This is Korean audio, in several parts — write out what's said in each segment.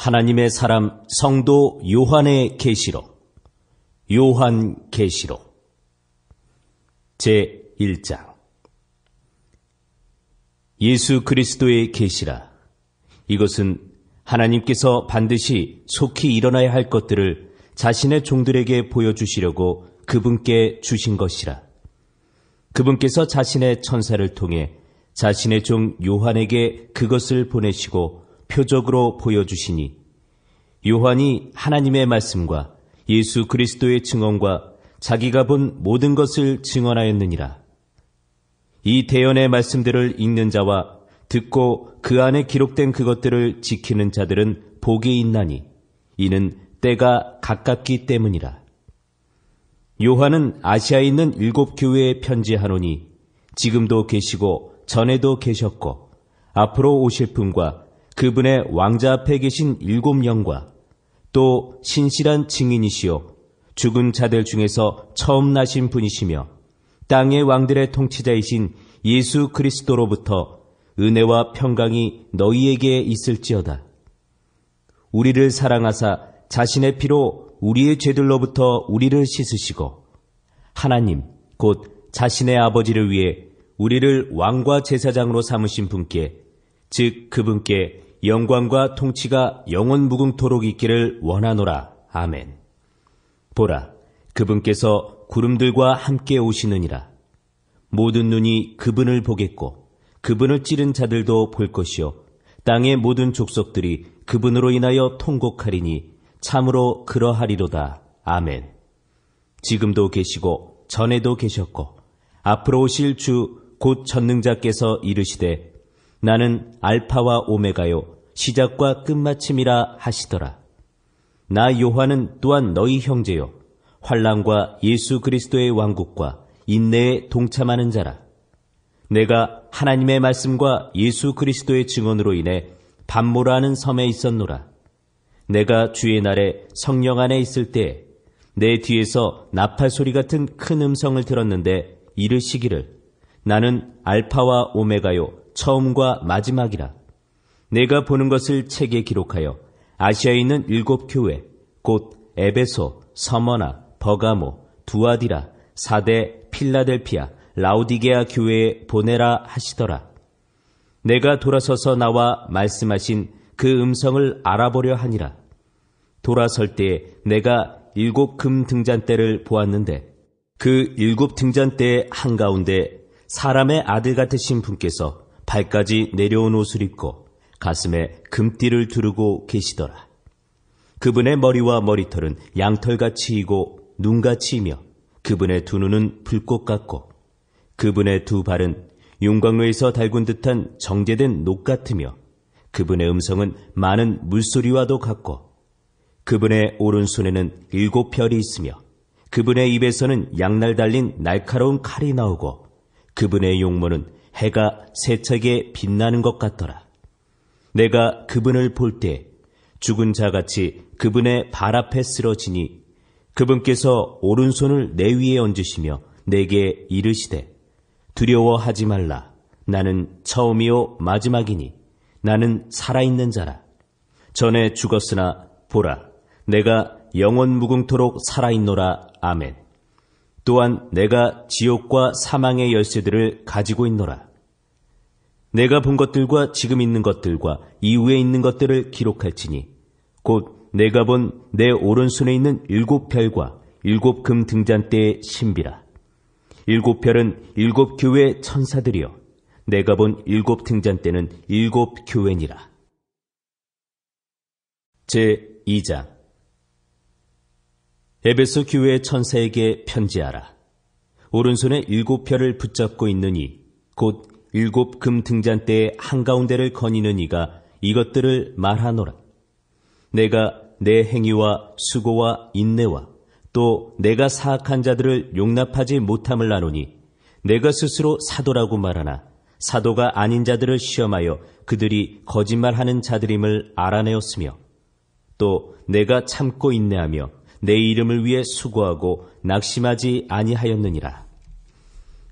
하나님의 사람 성도 요한의 계시록. 요한계시록 제1장. 예수 그리스도의 계시라. 이것은 하나님께서 반드시 속히 일어나야 할 것들을 자신의 종들에게 보여주시려고 그분께 주신 것이라. 그분께서 자신의 천사를 통해 자신의 종 요한에게 그것을 보내시고 표적으로 보여주시니, 요한이 하나님의 말씀과 예수 그리스도의 증언과 자기가 본 모든 것을 증언하였느니라. 이 대언의 말씀들을 읽는 자와 듣고 그 안에 기록된 그것들을 지키는 자들은 복이 있나니, 이는 때가 가깝기 때문이라. 요한은 아시아에 있는 7 교회에 편지하노니, 지금도 계시고 전에도 계셨고 앞으로 오실 분과 그분의 왕자 앞에 계신 7 영과 또 신실한 증인이시요 죽은 자들 중에서 처음 나신 분이시며 땅의 왕들의 통치자이신 예수 그리스도로부터 은혜와 평강이 너희에게 있을지어다. 우리를 사랑하사 자신의 피로 우리의 죄들로부터 우리를 씻으시고, 하나님 곧 자신의 아버지를 위해 우리를 왕과 제사장으로 삼으신 분께, 즉 그분께 영광과 통치가 영원 무궁토록 있기를 원하노라. 아멘. 보라, 그분께서 구름들과 함께 오시느니라. 모든 눈이 그분을 보겠고 그분을 찌른 자들도 볼 것이요 땅의 모든 족속들이 그분으로 인하여 통곡하리니 참으로 그러하리로다. 아멘. 지금도 계시고 전에도 계셨고 앞으로 오실 주 곧 전능자께서 이르시되, 나는 알파와 오메가요 시작과 끝마침이라 하시더라. 나 요한은 또한 너희 형제요 환난과 예수 그리스도의 왕국과 인내에 동참하는 자라. 내가 하나님의 말씀과 예수 그리스도의 증언으로 인해 밤모라는 섬에 있었노라. 내가 주의 날에 성령 안에 있을 때 내 뒤에서 나팔 소리 같은 큰 음성을 들었는데 이르시기를, 나는 알파와 오메가요 처음과 마지막이라. 내가 보는 것을 책에 기록하여 아시아에 있는 7 교회 곧 에베소, 서머나, 버가모, 두아디라, 사데, 필라델피아, 라오디게아 교회에 보내라 하시더라. 내가 돌아서서 나와 말씀하신 그 음성을 알아보려 하니라. 돌아설 때에 내가 7 금 등잔대를 보았는데, 그 7 등잔대의 한가운데 사람의 아들 같으신 분께서 발까지 내려온 옷을 입고 가슴에 금띠를 두르고 계시더라. 그분의 머리와 머리털은 양털같이이고 눈같이이며 그분의 두 눈은 불꽃 같고 그분의 두 발은 용광로에서 달군 듯한 정제된 녹 같으며 그분의 음성은 많은 물소리와도 같고 그분의 오른손에는 7 별이 있으며 그분의 입에서는 양날 달린 날카로운 칼이 나오고 그분의 용모는 해가 세차게 빛나는 것 같더라. 내가 그분을 볼 때 죽은 자같이 그분의 발 앞에 쓰러지니, 그분께서 오른손을 내 위에 얹으시며 내게 이르시되, 두려워하지 말라. 나는 처음이요 마지막이니 나는 살아있는 자라. 전에 죽었으나 보라, 내가 영원 무궁토록 살아있노라. 아멘. 또한 내가 지옥과 사망의 열쇠들을 가지고 있노라. 내가 본 것들과 지금 있는 것들과 이후에 있는 것들을 기록할지니, 곧 내가 본 내 오른손에 있는 7 별과 7 금 등잔대의 신비라. 7 별은 7 교회 천사들이요 내가 본 7 등잔대는 7 교회니라. 제2장. 에베소 교회의 천사에게 편지하라. 오른손에 7 별을 붙잡고 있는 이, 곧 7 금 등잔대의 한가운데를 거니는 이가 이것들을 말하노라. 내가 내 행위와 수고와 인내와 또 내가 사악한 자들을 용납하지 못함을 아노니, 내가 스스로 사도라고 말하나 사도가 아닌 자들을 시험하여 그들이 거짓말하는 자들임을 알아내었으며, 또 내가 참고 인내하며 내 이름을 위해 수고하고 낙심하지 아니하였느니라.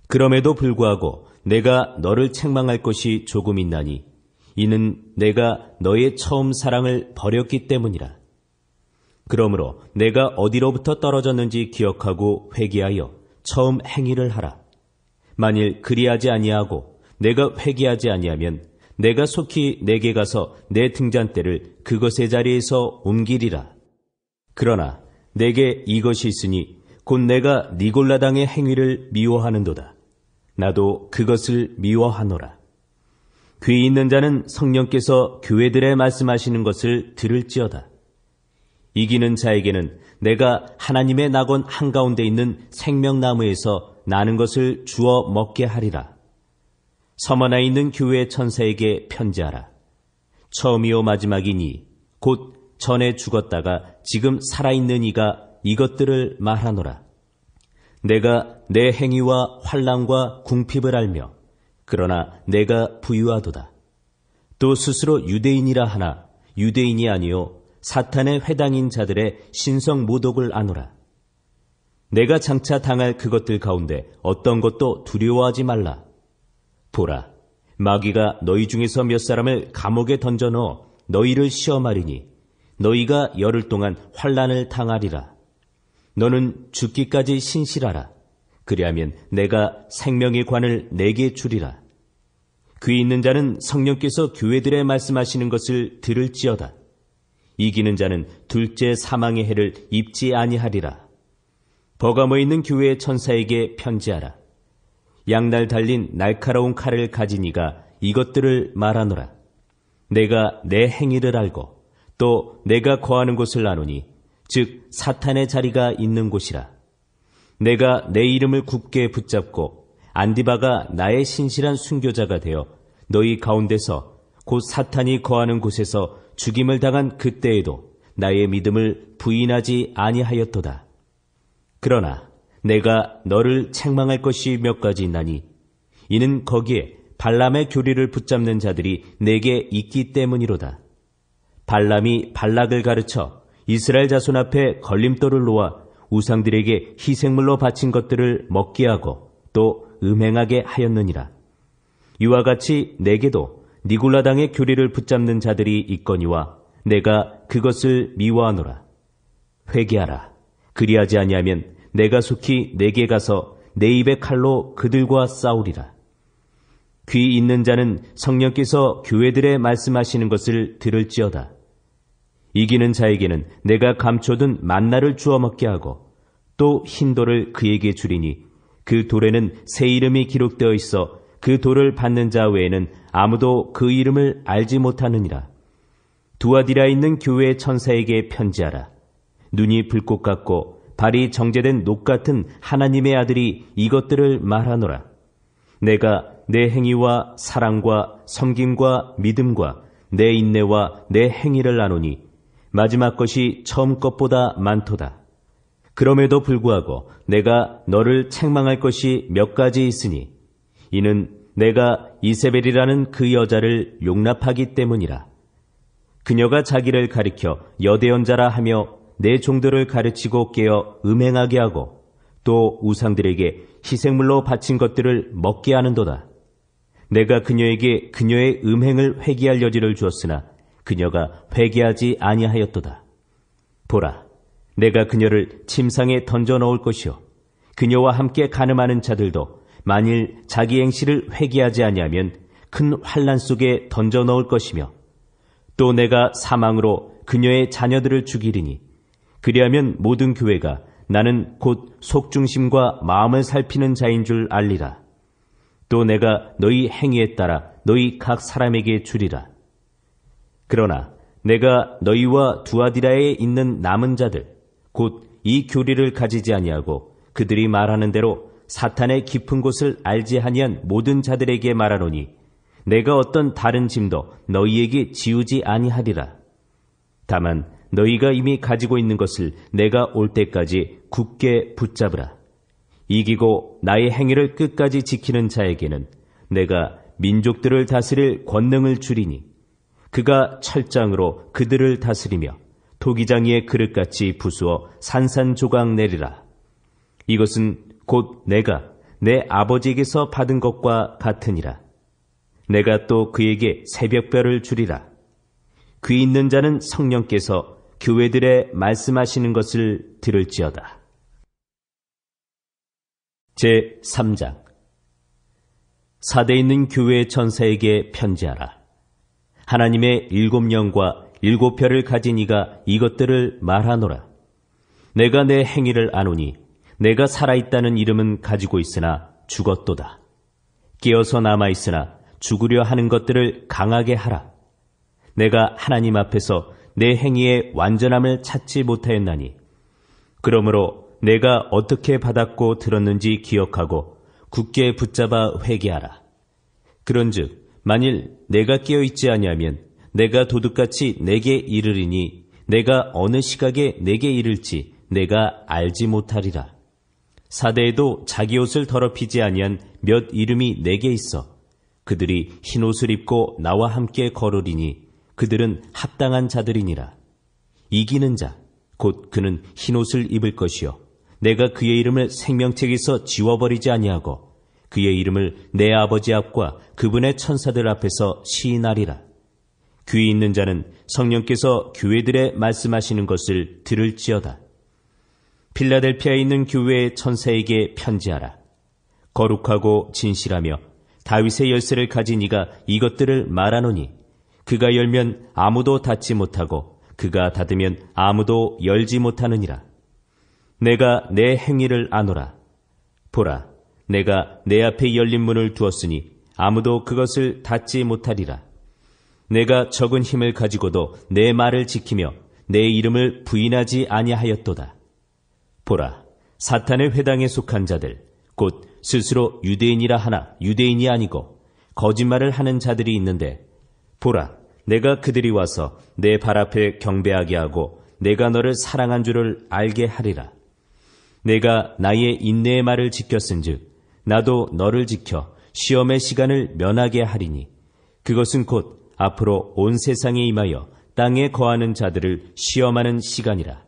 그럼에도 불구하고 내가 너를 책망할 것이 조금 있나니, 이는 내가 너의 처음 사랑을 버렸기 때문이라. 그러므로 내가 어디로부터 떨어졌는지 기억하고 회개하여 처음 행위를 하라. 만일 그리하지 아니하고 내가 회개하지 아니하면 내가 속히 내게 가서 내 등잔대를 그것의 자리에서 옮기리라. 그러나 내게 이것이 있으니 곧 내가 니골라당의 행위를 미워하는도다. 나도 그것을 미워하노라. 귀 있는 자는 성령께서 교회들에 말씀하시는 것을 들을지어다. 이기는 자에게는 내가 하나님의 낙원 한가운데 있는 생명나무에서 나는 것을 주어 먹게 하리라. 서머나에 있는 교회 천사에게 편지하라. 처음이요 마지막이니 곧 전에 죽었다가 지금 살아있는 이가 이것들을 말하노라. 내가 내 행위와 환난과 궁핍을 알며 그러나 내가 부유하도다. 또 스스로 유대인이라 하나 유대인이 아니요 사탄의 회당인 자들의 신성 모독을 아노라. 내가 장차 당할 그것들 가운데 어떤 것도 두려워하지 말라. 보라, 마귀가 너희 중에서 몇 사람을 감옥에 던져넣어 너희를 시험하리니 너희가 열흘 동안 환난을 당하리라. 너는 죽기까지 신실하라. 그리하면 내가 생명의 관을 내게 주리라. 귀 있는 자는 성령께서 교회들에 말씀하시는 것을 들을지어다. 이기는 자는 둘째 사망의 해를 입지 아니하리라. 버가모에 있는 교회의 천사에게 편지하라. 양날 달린 날카로운 칼을 가진 이가 이것들을 말하노라. 내가 내 행위를 알고 또 내가 거하는 곳을 아노니 즉 사탄의 자리가 있는 곳이라. 내가 내 이름을 굳게 붙잡고 안디바가 나의 신실한 순교자가 되어 너희 가운데서 곧 사탄이 거하는 곳에서 죽임을 당한 그때에도 나의 믿음을 부인하지 아니하였도다. 그러나 내가 너를 책망할 것이 몇 가지 있나니 이는 거기에 발람의 교리를 붙잡는 자들이 내게 있기 때문이로다. 발람이 발락을 가르쳐 이스라엘 자손 앞에 걸림돌을 놓아 우상들에게 희생물로 바친 것들을 먹게 하고 또 음행하게 하였느니라. 이와 같이 내게도 니골라당의 교리를 붙잡는 자들이 있거니와 내가 그것을 미워하노라. 회개하라. 그리하지 아니하면 내가 속히 내게 가서 내 입의 칼로 그들과 싸우리라. 귀 있는 자는 성령께서 교회들에 말씀하시는 것을 들을지어다. 이기는 자에게는 내가 감춰둔 만나를 주어 먹게 하고 또 흰 돌을 그에게 주리니 그 돌에는 새 이름이 기록되어 있어 그 돌을 받는 자 외에는 아무도 그 이름을 알지 못하느니라. 두아디라에 있는 교회의 천사에게 편지하라. 눈이 불꽃 같고 발이 정제된 녹 같은 하나님의 아들이 이것들을 말하노라. 내가 내 행위와 사랑과 섬김과 믿음과 내 인내와 내 행위를 아노니 마지막 것이 처음 것보다 많도다. 그럼에도 불구하고 내가 너를 책망할 것이 몇 가지 있으니 이는 내가 이세벨이라는 그 여자를 용납하기 때문이라. 그녀가 자기를 가리켜 여대언자라 하며 내 종들을 가르치고 깨어 음행하게 하고 또 우상들에게 희생물로 바친 것들을 먹게 하는도다. 내가 그녀에게 그녀의 음행을 회개할 여지를 주었으나 그녀가 회개하지 아니하였도다. 보라, 내가 그녀를 침상에 던져 넣을 것이요 그녀와 함께 간음하는 자들도 만일 자기 행실을 회개하지 아니하면 큰 환난 속에 던져 넣을 것이며 또 내가 사망으로 그녀의 자녀들을 죽이리니 그리하면 모든 교회가 나는 곧 속중심과 마음을 살피는 자인 줄 알리라. 또 내가 너희 행위에 따라 너희 각 사람에게 주리라. 그러나 내가 너희와 두아디라에 있는 남은 자들 곧 이 교리를 가지지 아니하고 그들이 말하는 대로 사탄의 깊은 곳을 알지 아니한 모든 자들에게 말하노니 내가 어떤 다른 짐도 너희에게 지우지 아니하리라. 다만 너희가 이미 가지고 있는 것을 내가 올 때까지 굳게 붙잡으라. 이기고 나의 행위를 끝까지 지키는 자에게는 내가 민족들을 다스릴 권능을 주리니 그가 철장으로 그들을 다스리며 토기장이의 그릇같이 부수어 산산조각 내리라. 이것은 곧 내가 내 아버지에게서 받은 것과 같으니라. 내가 또 그에게 새벽별을 주리라. 귀 있는 자는 성령께서 교회들에 말씀하시는 것을 들을지어다. 제3장. 사대에 있는 교회의 천사에게 편지하라. 하나님의 7영과 7별을 가진 이가 이것들을 말하노라. 내가 내 행위를 아노니 내가 살아있다는 이름은 가지고 있으나 죽었도다. 깨어서 남아있으나 죽으려 하는 것들을 강하게 하라. 내가 하나님 앞에서 내 행위의 완전함을 찾지 못하였나니 그러므로 내가 어떻게 받았고 들었는지 기억하고 굳게 붙잡아 회개하라. 그런즉 만일 내가 깨어있지 아니하면 내가 도둑같이 내게 이르리니 내가 어느 시각에 내게 이를지 내가 알지 못하리라. 사대에도 자기 옷을 더럽히지 아니한 몇 이름이 내게 있어 그들이 흰 옷을 입고 나와 함께 걸으리니 그들은 합당한 자들이니라. 이기는 자 곧 그는 흰 옷을 입을 것이요 내가 그의 이름을 생명책에서 지워버리지 아니하고 그의 이름을 내 아버지 앞과 그분의 천사들 앞에서 시인하리라. 귀 있는 자는 성령께서 교회들에 말씀하시는 것을 들을지어다. 필라델피아에 있는 교회의 천사에게 편지하라. 거룩하고 진실하며 다윗의 열쇠를 가진 이가 이것들을 말하노니 그가 열면 아무도 닫지 못하고 그가 닫으면 아무도 열지 못하느니라. 내가 내 행위를 아노라. 보라, 내가 내 앞에 열린 문을 두었으니 아무도 그것을 닫지 못하리라. 내가 적은 힘을 가지고도 내 말을 지키며 내 이름을 부인하지 아니하였도다. 보라, 사탄의 회당에 속한 자들, 곧 스스로 유대인이라 하나 유대인이 아니고 거짓말을 하는 자들이 있는데, 보라, 내가 그들이 와서 내 발 앞에 경배하게 하고 내가 너를 사랑한 줄을 알게 하리라. 내가 나의 인내의 말을 지켰은즉 나도 너를 지켜 시험의 시간을 면하게 하리니 그것은 곧 앞으로 온 세상에 임하여 땅에 거하는 자들을 시험하는 시간이라.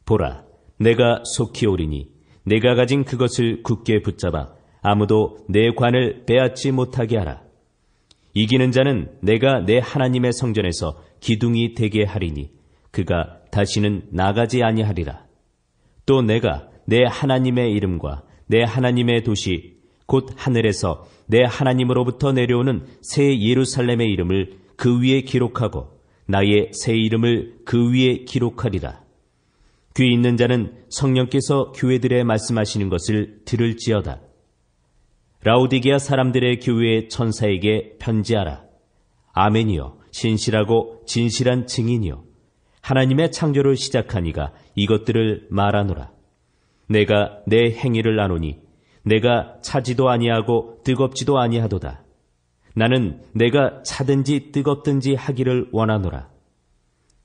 보라, 내가 속히 오리니 내가 가진 그것을 굳게 붙잡아 아무도 내 관을 빼앗지 못하게 하라. 이기는 자는 내가 내 하나님의 성전에서 기둥이 되게 하리니 그가 다시는 나가지 아니하리라. 또 내가 내 하나님의 이름과 내 하나님의 도시 곧 하늘에서 내 하나님으로부터 내려오는 새 예루살렘의 이름을 그 위에 기록하고 나의 새 이름을 그 위에 기록하리라. 귀 있는 자는 성령께서 교회들에 말씀하시는 것을 들을지어다. 라오디게아 사람들의 교회의 천사에게 편지하라. 아멘이여, 신실하고 진실한 증인이여, 하나님의 창조를 시작한 이가 이것들을 말하노라. 내가 내 행위를 아노니 내가 차지도 아니하고 뜨겁지도 아니하도다. 나는 내가 차든지 뜨겁든지 하기를 원하노라.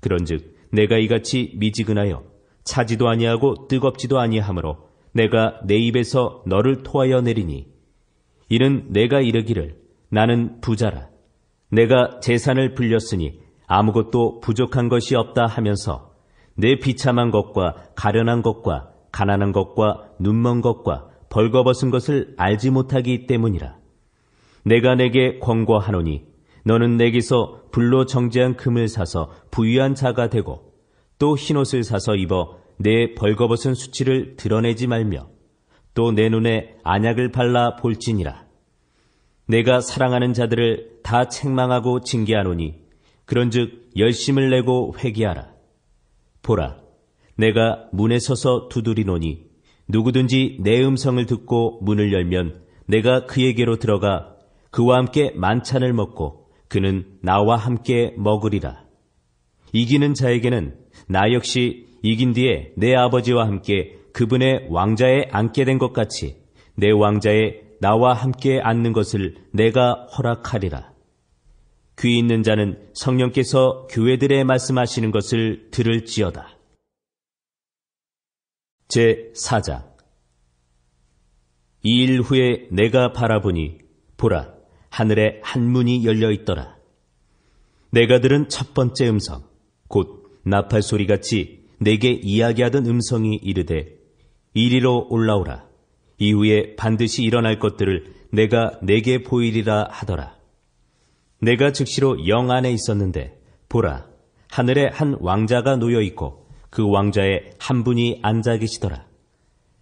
그런즉 내가 이같이 미지근하여 차지도 아니하고 뜨겁지도 아니하므로 내가 내 입에서 너를 토하여 내리니 이는 내가 이르기를 나는 부자라. 내가 재산을 불렸으니 아무것도 부족한 것이 없다 하면서 내 비참한 것과 가련한 것과 가난한 것과 눈먼 것과 벌거벗은 것을 알지 못하기 때문이라. 내가 내게 권고하노니 너는 내게서 불로 정제한 금을 사서 부유한 자가 되고 또 흰옷을 사서 입어 내 벌거벗은 수치를 드러내지 말며 또 내 눈에 안약을 발라 볼지니라. 내가 사랑하는 자들을 다 책망하고 징계하노니 그런즉 열심을 내고 회개하라. 보라, 내가 문에 서서 두드리노니 누구든지 내 음성을 듣고 문을 열면 내가 그에게로 들어가 그와 함께 만찬을 먹고 그는 나와 함께 먹으리라. 이기는 자에게는 나 역시 이긴 뒤에 내 아버지와 함께 그분의 왕자에 앉게 된 것 같이 내 왕자에 나와 함께 앉는 것을 내가 허락하리라. 귀 있는 자는 성령께서 교회들에 말씀하시는 것을 들을지어다. 제4장. 이 일 후에 내가 바라보니 보라, 하늘에 한 문이 열려 있더라. 내가 들은 첫 번째 음성, 곧 나팔 소리같이 내게 이야기하던 음성이 이르되 이리로 올라오라. 이후에 반드시 일어날 것들을 내가 내게 보이리라 하더라. 내가 즉시로 영 안에 있었는데 보라, 하늘에 한 왕자가 놓여 있고 그 왕자에 한 분이 앉아 계시더라.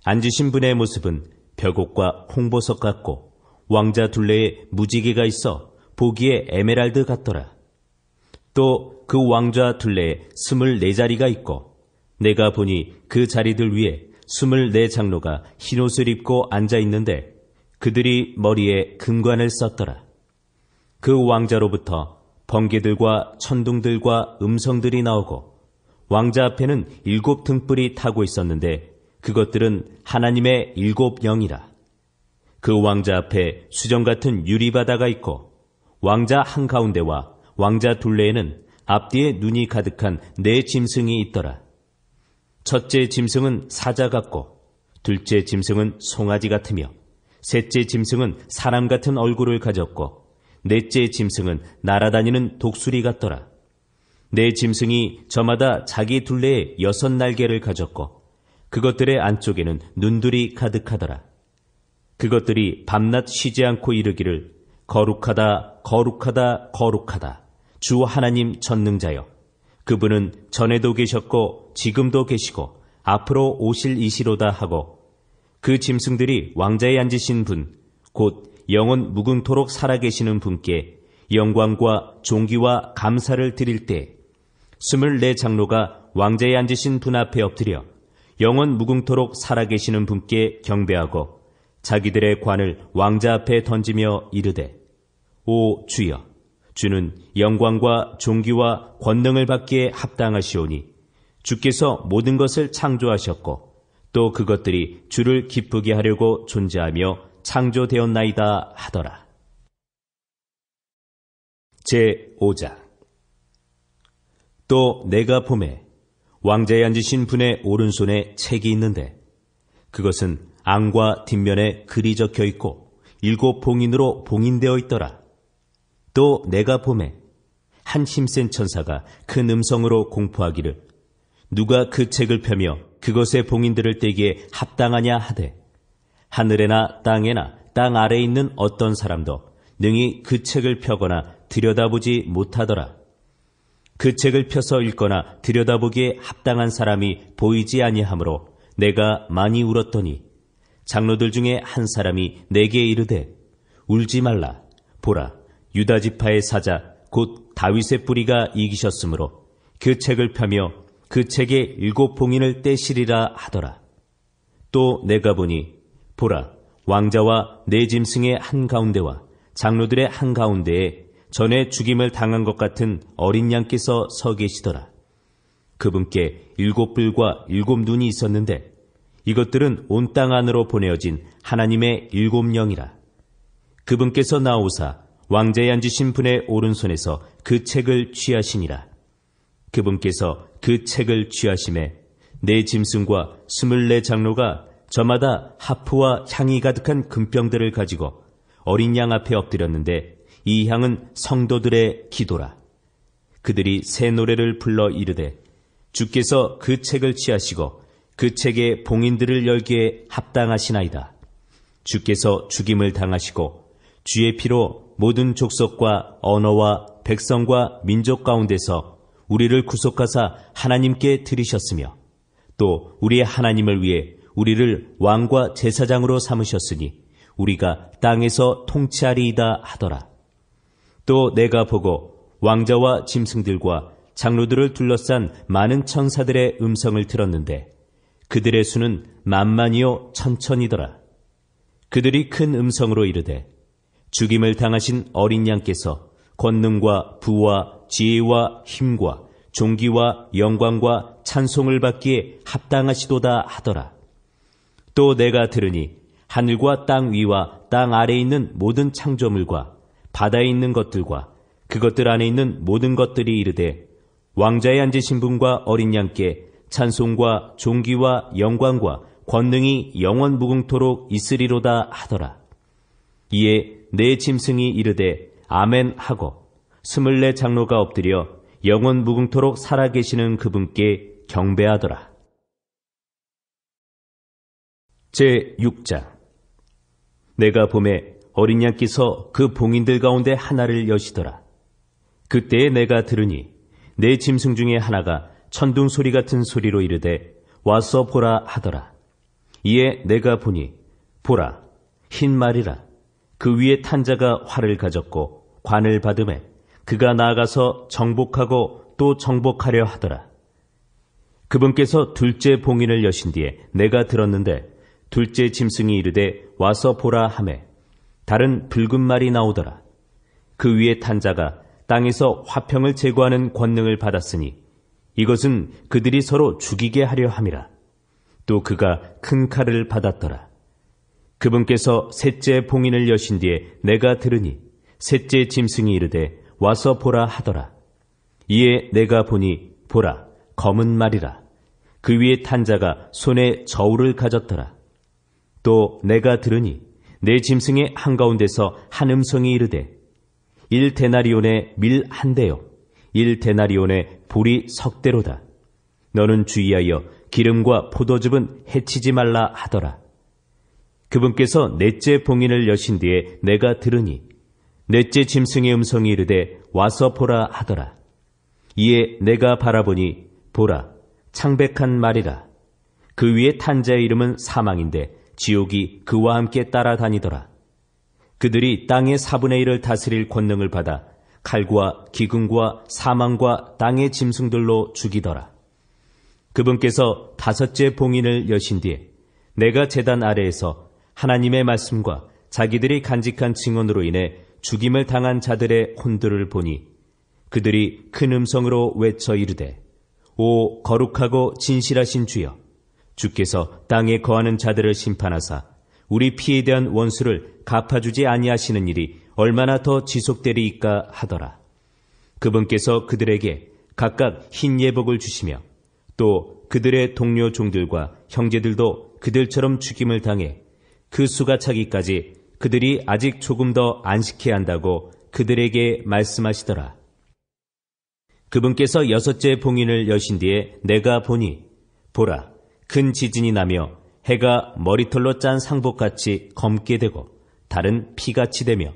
앉으신 분의 모습은 벽옥과 홍보석 같고 왕자 둘레에 무지개가 있어 보기에 에메랄드 같더라. 또 그 왕좌 둘레에 24자리가 있고 내가 보니 그 자리들 위에 24 장로가 흰옷을 입고 앉아 있는데 그들이 머리에 금관을 썼더라. 그 왕자로부터 번개들과 천둥들과 음성들이 나오고 왕자 앞에는 7 등불이 타고 있었는데 그것들은 하나님의 7 영이라. 그 왕자 앞에 수정 같은 유리바다가 있고 왕자 한가운데와 왕자 둘레에는 앞뒤에 눈이 가득한 4 짐승이 있더라. 첫째 짐승은 사자 같고 둘째 짐승은 송아지 같으며 셋째 짐승은 사람 같은 얼굴을 가졌고 넷째 짐승은 날아다니는 독수리 같더라. 4 짐승이 저마다 자기 둘레에 6 날개를 가졌고 그것들의 안쪽에는 눈들이 가득하더라. 그것들이 밤낮 쉬지 않고 이르기를 거룩하다 거룩하다 거룩하다 주 하나님 전능자여, 그분은 전에도 계셨고 지금도 계시고 앞으로 오실 이시로다 하고 그 짐승들이 왕자에 앉으신 분 곧 영원 무궁토록 살아계시는 분께 영광과 존귀와 감사를 드릴 때 24 장로가 왕자에 앉으신 분 앞에 엎드려 영원 무궁토록 살아계시는 분께 경배하고 자기들의 관을 왕자 앞에 던지며 이르되 오 주여, 주는 영광과 존귀와 권능을 받기에 합당하시오니 주께서 모든 것을 창조하셨고 또 그것들이 주를 기쁘게 하려고 존재하며 창조되었나이다 하더라. 제5장. 또 내가 보매 왕자에 앉으신 분의 오른손에 책이 있는데 그것은 앙과 뒷면에 글이 적혀 있고 7 봉인으로 봉인되어 있더라. 또 내가 보매 한 힘센 천사가 큰 음성으로 공포하기를 누가 그 책을 펴며 그것의 봉인들을 떼기에 합당하냐 하되 하늘에나 땅에나 땅 아래에 있는 어떤 사람도 능히 그 책을 펴거나 들여다보지 못하더라. 그 책을 펴서 읽거나 들여다보기에 합당한 사람이 보이지 아니하므로 내가 많이 울었더니 장로들 중에 한 사람이 내게 이르되 울지 말라. 보라, 유다 지파의 사자 곧 다윗의 뿌리가 이기셨으므로 그 책을 펴며 그 책의 7 봉인을 떼시리라 하더라. 또 내가 보니 보라, 왕자와 4 짐승의 한가운데와 장로들의 한가운데에 전에 죽임을 당한 것 같은 어린 양께서 서 계시더라. 그분께 7 뿔과 7 눈이 있었는데 이것들은 온 땅 안으로 보내어진 하나님의 7 영이라. 그분께서 나오사 왕자에 앉으신 분의 오른손에서 그 책을 취하시니라. 그분께서 그 책을 취하심에 4 짐승과 24 장로가 저마다 하프와 향이 가득한 금병들을 가지고 어린 양 앞에 엎드렸는데 이 향은 성도들의 기도라. 그들이 새 노래를 불러 이르되 주께서 그 책을 취하시고 그 책의 봉인들을 열기에 합당하시나이다. 주께서 죽임을 당하시고 주의 피로 모든 족속과 언어와 백성과 민족 가운데서 우리를 구속하사 하나님께 드리셨으며 또 우리의 하나님을 위해 우리를 왕과 제사장으로 삼으셨으니 우리가 땅에서 통치하리이다 하더라. 또 내가 보고 왕자와 짐승들과 장로들을 둘러싼 많은 천사들의 음성을 들었는데 그들의 수는 만만이요 천천이더라. 그들이 큰 음성으로 이르되 죽임을 당하신 어린 양께서 권능과 부와 지혜와 힘과 존귀와 영광과 찬송을 받기에 합당하시도다 하더라. 또 내가 들으니 하늘과 땅 위와 땅 아래에 있는 모든 창조물과 바다에 있는 것들과 그것들 안에 있는 모든 것들이 이르되 왕자에 앉으신 분과 어린 양께 찬송과 존귀와 영광과 권능이 영원 무궁토록 있으리로다 하더라. 이에 4 짐승이 이르되 아멘 하고 24 장로가 엎드려 영원 무궁토록 살아계시는 그분께 경배하더라. 제6장. 내가 보매 어린 양께서 그 봉인들 가운데 하나를 여시더라. 그때에 내가 들으니 내 짐승 중에 하나가 천둥 소리 같은 소리로 이르되 와서 보라 하더라. 이에 내가 보니 보라 흰 말이라. 그 위에 탄 자가 활을 가졌고 관을 받음에 그가 나아가서 정복하고 또 정복하려 하더라. 그분께서 둘째 봉인을 여신 뒤에 내가 들었는데 둘째 짐승이 이르되 와서 보라 하매 다른 붉은 말이 나오더라. 그 위에 탄 자가 땅에서 화평을 제거하는 권능을 받았으니 이것은 그들이 서로 죽이게 하려 함이라. 또 그가 큰 칼을 받았더라. 그분께서 셋째 봉인을 여신 뒤에 내가 들으니 셋째 짐승이 이르되 와서 보라 하더라. 이에 내가 보니 보라 검은 말이라. 그 위에 탄 자가 손에 저울을 가졌더라. 또 내가 들으니 내 짐승의 한가운데서 한 음성이 이르되 1데나리온의 밀 한 대요 1데나리온의 보리 석 대로다. 너는 주의하여 기름과 포도즙은 해치지 말라 하더라. 그분께서 넷째 봉인을 여신 뒤에 내가 들으니 넷째 짐승의 음성이 이르되 와서 보라 하더라. 이에 내가 바라보니 보라 창백한 말이라. 그 위에 탄 자의 이름은 사망인데 지옥이 그와 함께 따라다니더라. 그들이 땅의 4분의 1을 다스릴 권능을 받아 칼과 기근과 사망과 땅의 짐승들로 죽이더라. 그분께서 다섯째 봉인을 여신 뒤에 내가 제단 아래에서 하나님의 말씀과 자기들이 간직한 증언으로 인해 죽임을 당한 자들의 혼들을 보니 그들이 큰 음성으로 외쳐 이르되 오 거룩하고 진실하신 주여 주께서 땅에 거하는 자들을 심판하사 우리 피에 대한 원수를 갚아주지 아니하시는 일이 얼마나 더 지속되리이까 하더라. 그분께서 그들에게 각각 흰 예복을 주시며 또 그들의 동료 종들과 형제들도 그들처럼 죽임을 당해 그 수가 차기까지 그들이 아직 조금 더 안식해야 한다고 그들에게 말씀하시더라. 그분께서 여섯째 봉인을 여신 뒤에 내가 보니 보라 큰 지진이 나며 해가 머리털로 짠 상복같이 검게 되고 달은 피같이 되며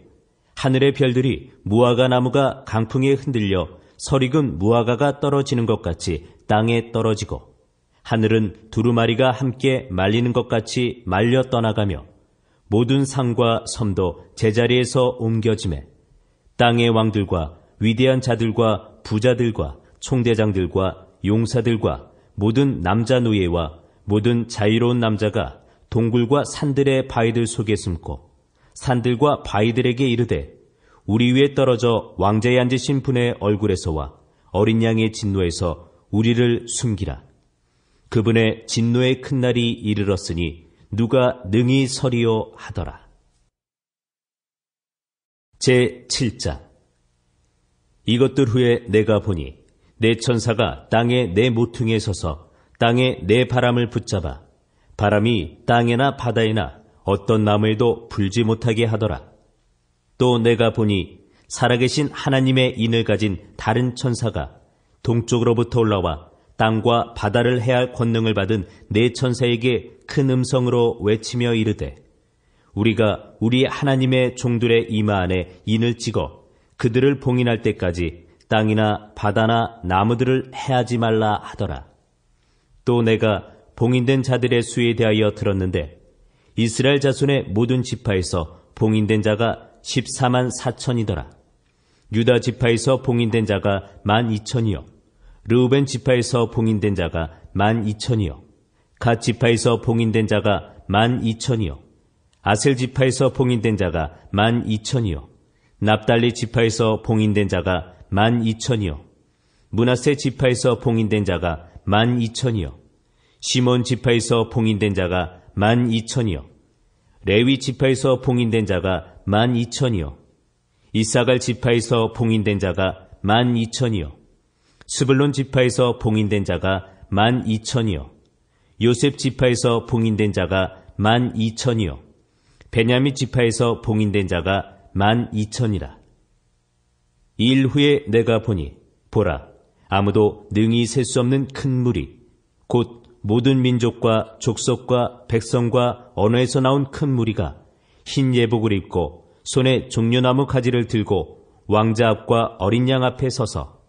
하늘의 별들이 무화과 나무가 강풍에 흔들려 설익은 무화과가 떨어지는 것 같이 땅에 떨어지고 하늘은 두루마리가 함께 말리는 것 같이 말려 떠나가며 모든 산과 섬도 제자리에서 옮겨지매 땅의 왕들과 위대한 자들과 부자들과 총대장들과 용사들과 모든 남자 노예와 모든 자유로운 남자가 동굴과 산들의 바위들 속에 숨고 산들과 바위들에게 이르되 우리 위에 떨어져 왕자에 앉으신 분의 얼굴에서와 어린 양의 진노에서 우리를 숨기라. 그분의 진노의 큰 날이 이르렀으니 누가 능히 서리요 하더라. 제7장. 이것들 후에 내가 보니 내 천사가 땅의 내 모퉁이에 서서 땅에 내 바람을 붙잡아 바람이 땅에나 바다에나 어떤 나무에도 불지 못하게 하더라. 또 내가 보니 살아계신 하나님의 인을 가진 다른 천사가 동쪽으로부터 올라와 땅과 바다를 해할 권능을 받은 네 천사에게 큰 음성으로 외치며 이르되 우리가 우리 하나님의 종들의 이마 안에 인을 찍어 그들을 봉인할 때까지 땅이나 바다나 나무들을 해하지 말라 하더라. 또 내가 봉인된 자들의 수에 대하여 들었는데 이스라엘 자손의 모든 지파에서 봉인된 자가 14만 4천이더라. 유다 지파에서 봉인된 자가 12,000이요 르우벤 지파에서 봉인된 자가 12,000이요 갓 지파에서 봉인된 자가 12,000이요 아셀 지파에서 봉인된 자가 12,000이요 납달리 지파에서 봉인된 자가 12,000이요 므낫세 지파에서 봉인된 자가 12,000이요 시몬 지파에서 봉인된 자가 12,000이요 레위 지파에서 봉인된 자가 12,000이요 이사갈 지파에서 봉인된 자가 12,000이요 스불론 지파에서 봉인된 자가 12,000이요 요셉 지파에서 봉인된 자가 12,000이요 베냐민 지파에서 봉인된 자가 12,000이라. 이 일 후에 내가 보니 보라 아무도 능히 셀 수 없는 큰 물이 곧 모든 민족과 족속과 백성과 언어에서 나온 큰 무리가 흰 예복을 입고 손에 종려나무 가지를 들고 왕자 앞과 어린 양 앞에 서서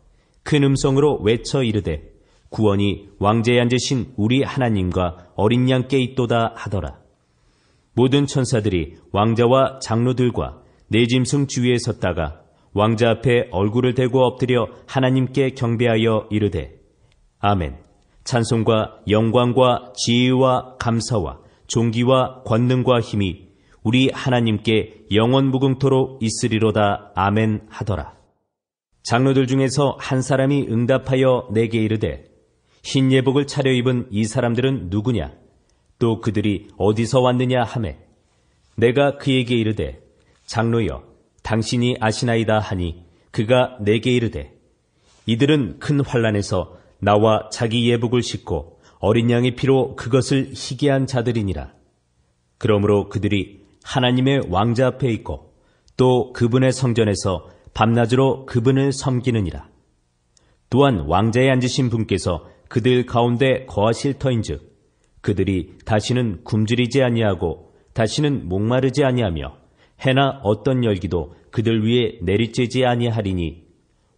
큰 음성으로 외쳐 이르되 구원이 왕좌에 앉으신 우리 하나님과 어린 양께 있도다 하더라. 모든 천사들이 왕자와 장로들과 네 짐승 주위에 섰다가 왕자 앞에 얼굴을 대고 엎드려 하나님께 경배하여 이르되 아멘. 찬송과 영광과 지혜와 감사와 존귀와 권능과 힘이 우리 하나님께 영원 무궁토록 있으리로다. 아멘 하더라. 장로들 중에서 한 사람이 응답하여 내게 이르되 흰 예복을 차려입은 이 사람들은 누구냐? 또 그들이 어디서 왔느냐 하매 내가 그에게 이르되 장로여 당신이 아시나이다 하니 그가 내게 이르되 이들은 큰 환난에서 나와 자기 예복을 싣고 어린 양의 피로 그것을 희게 한 자들이니라. 그러므로 그들이 하나님의 왕자 앞에 있고 또 그분의 성전에서 밤낮으로 그분을 섬기느니라. 또한 왕자에 앉으신 분께서 그들 가운데 거하실 터인즉 그들이 다시는 굶주리지 아니하고 다시는 목마르지 아니하며 해나 어떤 열기도 그들 위에 내리쬐지 아니하리니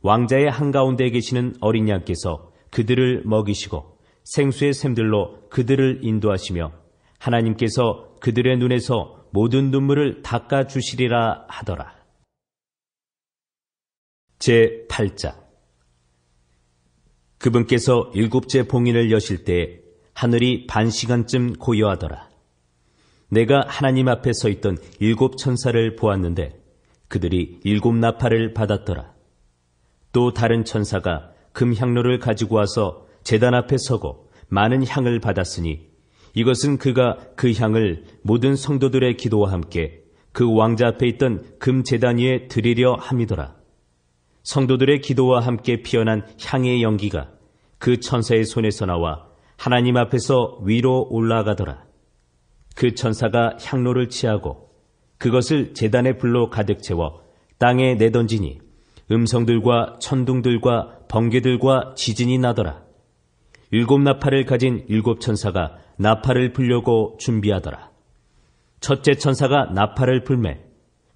왕자의 한가운데 계시는 어린 양께서 그들을 먹이시고 생수의 샘들로 그들을 인도하시며 하나님께서 그들의 눈에서 모든 눈물을 닦아주시리라 하더라. 제8장. 그분께서 일곱째 봉인을 여실 때 하늘이 반시간쯤 고요하더라. 내가 하나님 앞에 서 있던 일곱 천사를 보았는데 그들이 일곱 나팔을 받았더라. 또 다른 천사가 금향로를 가지고 와서 제단 앞에 서고 많은 향을 받았으니 이것은 그가 그 향을 모든 성도들의 기도와 함께 그 왕자 앞에 있던 금제단 위에 드리려 함이더라. 성도들의 기도와 함께 피어난 향의 연기가 그 천사의 손에서 나와 하나님 앞에서 위로 올라가더라. 그 천사가 향로를 취하고 그것을 제단의 불로 가득 채워 땅에 내던지니 음성들과 천둥들과 번개들과 지진이 나더라. 일곱 나팔을 가진 일곱 천사가 나팔을 불려고 준비하더라. 첫째 천사가 나팔을 불매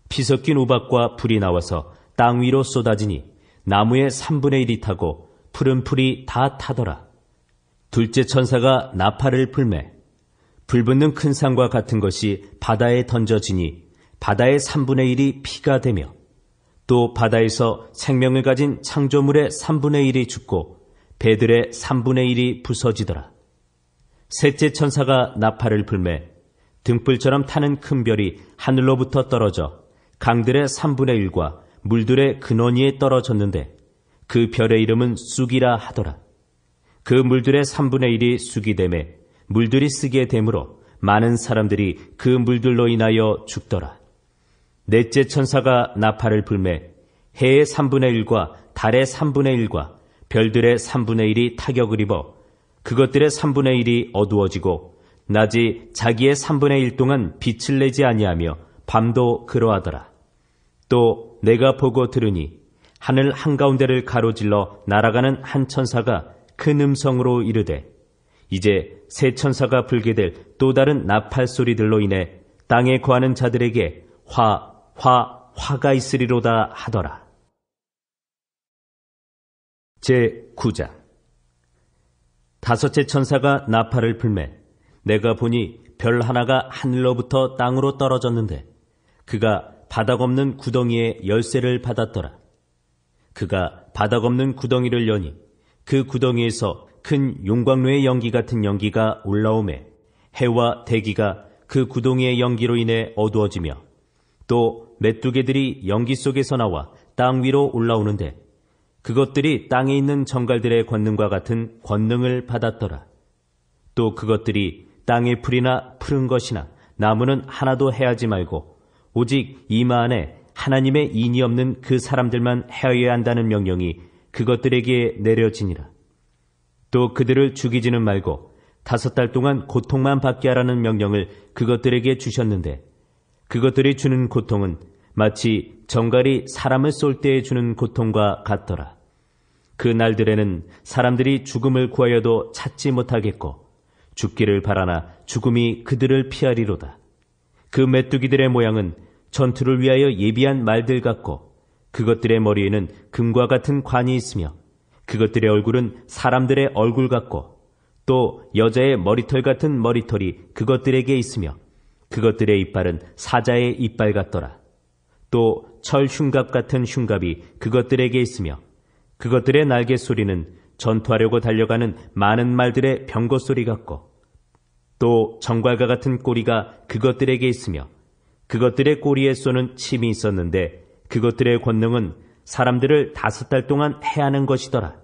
피 섞인 우박과 불이 나와서 땅 위로 쏟아지니 나무의 3분의 1이 타고 푸른 풀이 다 타더라. 둘째 천사가 나팔을 불매 불붙는 큰 산과 같은 것이 바다에 던져지니 바다의 3분의 1이 피가 되며 또 바다에서 생명을 가진 창조물의 3분의 1이 죽고 배들의 3분의 1이 부서지더라. 셋째 천사가 나팔을 불매 등불처럼 타는 큰 별이 하늘로부터 떨어져 강들의 3분의 1과 물들의 근원위에 떨어졌는데 그 별의 이름은 쑥이라 하더라. 그 물들의 3분의 1이 쑥이 되매 물들이 쓰게 되므로 많은 사람들이 그 물들로 인하여 죽더라. 넷째 천사가 나팔을 불매 해의 3분의 1과 달의 3분의 1과 별들의 3분의 1이 타격을 입어 그것들의 3분의 1이 어두워지고 낮이 자기의 3분의 1 동안 빛을 내지 아니하며 밤도 그러하더라. 또 내가 보고 들으니 하늘 한가운데를 가로질러 날아가는 한 천사가 큰 음성으로 이르되 이제 새 천사가 불게 될 또 다른 나팔 소리들로 인해 땅에 거하는 자들에게 화가 있으리로다 하더라. 제9장. 다섯째 천사가 나팔을 불매 내가 보니 별 하나가 하늘로부터 땅으로 떨어졌는데 그가 바닥 없는 구덩이에 열쇠를 받았더라. 그가 바닥 없는 구덩이를 여니 그 구덩이에서 큰 용광로의 연기 같은 연기가 올라오매 해와 대기가 그 구덩이의 연기로 인해 어두워지며 또 메뚜기들이 연기 속에서 나와 땅 위로 올라오는데 그것들이 땅에 있는 정갈들의 권능과 같은 권능을 받았더라. 또 그것들이 땅의 풀이나 푸른 것이나 나무는 하나도 해하지 말고 오직 이마 안에 하나님의 인이 없는 그 사람들만 해하여야 한다는 명령이 그것들에게 내려지니라. 또 그들을 죽이지는 말고 5달 동안 고통만 받게 하라는 명령을 그것들에게 주셨는데 그것들이 주는 고통은 마치 정갈이 사람을 쏠 때에 주는 고통과 같더라. 그 날들에는 사람들이 죽음을 구하여도 찾지 못하겠고 죽기를 바라나 죽음이 그들을 피하리로다. 그 메뚜기들의 모양은 전투를 위하여 예비한 말들 같고 그것들의 머리에는 금과 같은 관이 있으며 그것들의 얼굴은 사람들의 얼굴 같고 또 여자의 머리털 같은 머리털이 그것들에게 있으며 그것들의 이빨은 사자의 이빨 같더라. 또 철 흉갑 같은 흉갑이 그것들에게 있으며 그것들의 날개 소리는 전투하려고 달려가는 많은 말들의 병거 소리 같고 또 정갈과 같은 꼬리가 그것들에게 있으며 그것들의 꼬리에 쏘는 침이 있었는데 그것들의 권능은 사람들을 5달 동안 해하는 것이더라.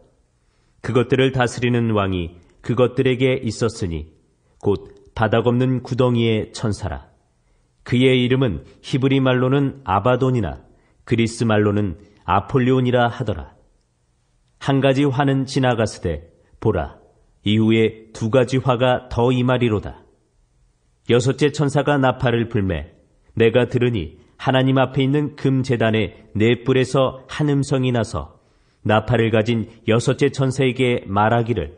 그것들을 다스리는 왕이 그것들에게 있었으니 곧 바닥 없는 구덩이의 천사라. 그의 이름은 히브리 말로는 아바돈이나 그리스 말로는 아폴리온이라 하더라. 한 가지 화는 지나갔으되 보라, 이후에 2가지 화가 더 임하리로다. 6째 천사가 나팔을 불매 내가 들으니 하나님 앞에 있는 금제단의 4뿔에서 한 음성이 나서 나팔을 가진 6째 천사에게 말하기를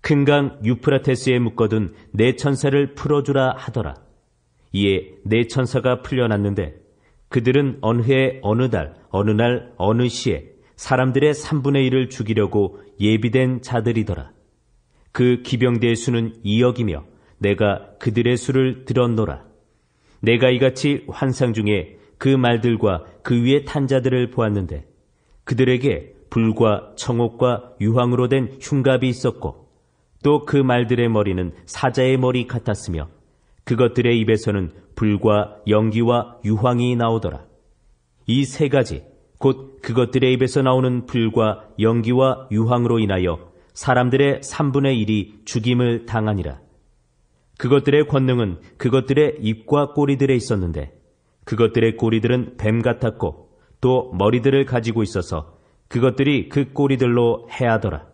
큰 강 유프라테스에 묶어둔 4천사를 풀어주라 하더라. 이에 4천사가 풀려났는데 그들은 어느 해 어느 달 어느 날 어느 시에 사람들의 3분의 1을 죽이려고 예비된 자들이더라. 그 기병대의 수는 2억이며 내가 그들의 수를 들었노라. 내가 이같이 환상 중에 그 말들과 그 위에 탄 자들을 보았는데 그들에게 불과 청옥과 유황으로 된 흉갑이 있었고 또 그 말들의 머리는 사자의 머리 같았으며 그것들의 입에서는 불과 연기와 유황이 나오더라. 이 3가지 곧 그것들의 입에서 나오는 불과 연기와 유황으로 인하여 사람들의 3분의 1이 죽임을 당하니라. 그것들의 권능은 그것들의 입과 꼬리들에 있었는데 그것들의 꼬리들은 뱀 같았고 또 머리들을 가지고 있어서 그것들이 그 꼬리들로 해하더라.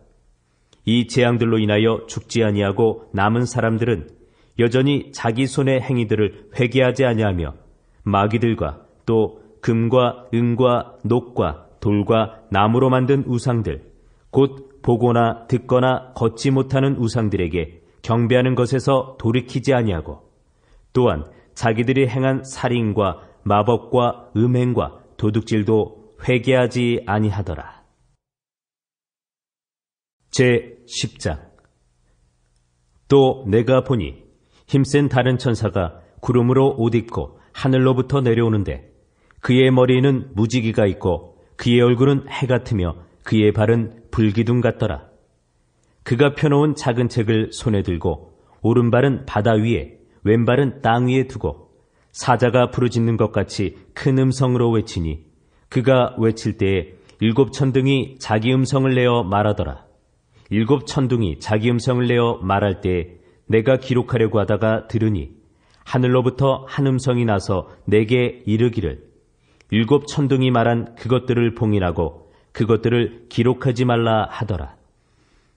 이 재앙들로 인하여 죽지 아니하고 남은 사람들은 여전히 자기 손의 행위들을 회개하지 아니하며 마귀들과 또 금과 은과 녹과 돌과 나무로 만든 우상들 곧 보거나 듣거나 걷지 못하는 우상들에게 경배하는 것에서 돌이키지 아니하고 또한 자기들이 행한 살인과 마법과 음행과 도둑질도 회개하지 아니하더라. 제10장. 또 내가 보니 힘센 다른 천사가 구름으로 옷 입고 하늘로부터 내려오는데 그의 머리에는 무지개가 있고 그의 얼굴은 해 같으며 그의 발은 불기둥 같더라. 그가 펴놓은 작은 책을 손에 들고 오른발은 바다 위에 왼발은 땅 위에 두고 사자가 부르짖는 것 같이 큰 음성으로 외치니 그가 외칠 때에 7 천둥이 자기 음성을 내어 말하더라. 7 천둥이 자기 음성을 내어 말할 때에 내가 기록하려고 하다가 들으니 하늘로부터 한 음성이 나서 내게 이르기를 7 천둥이 말한 그것들을 봉인하고 그것들을 기록하지 말라 하더라.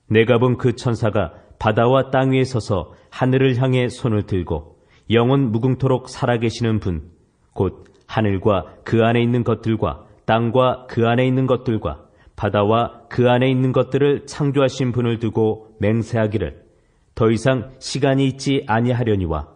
내가 본 그 천사가 바다와 땅 위에 서서 하늘을 향해 손을 들고 영원 무궁토록 살아계시는 분, 곧 하늘과 그 안에 있는 것들과 땅과 그 안에 있는 것들과 바다와 그 안에 있는 것들을 창조하신 분을 두고 맹세하기를 더 이상 시간이 있지 아니하려니와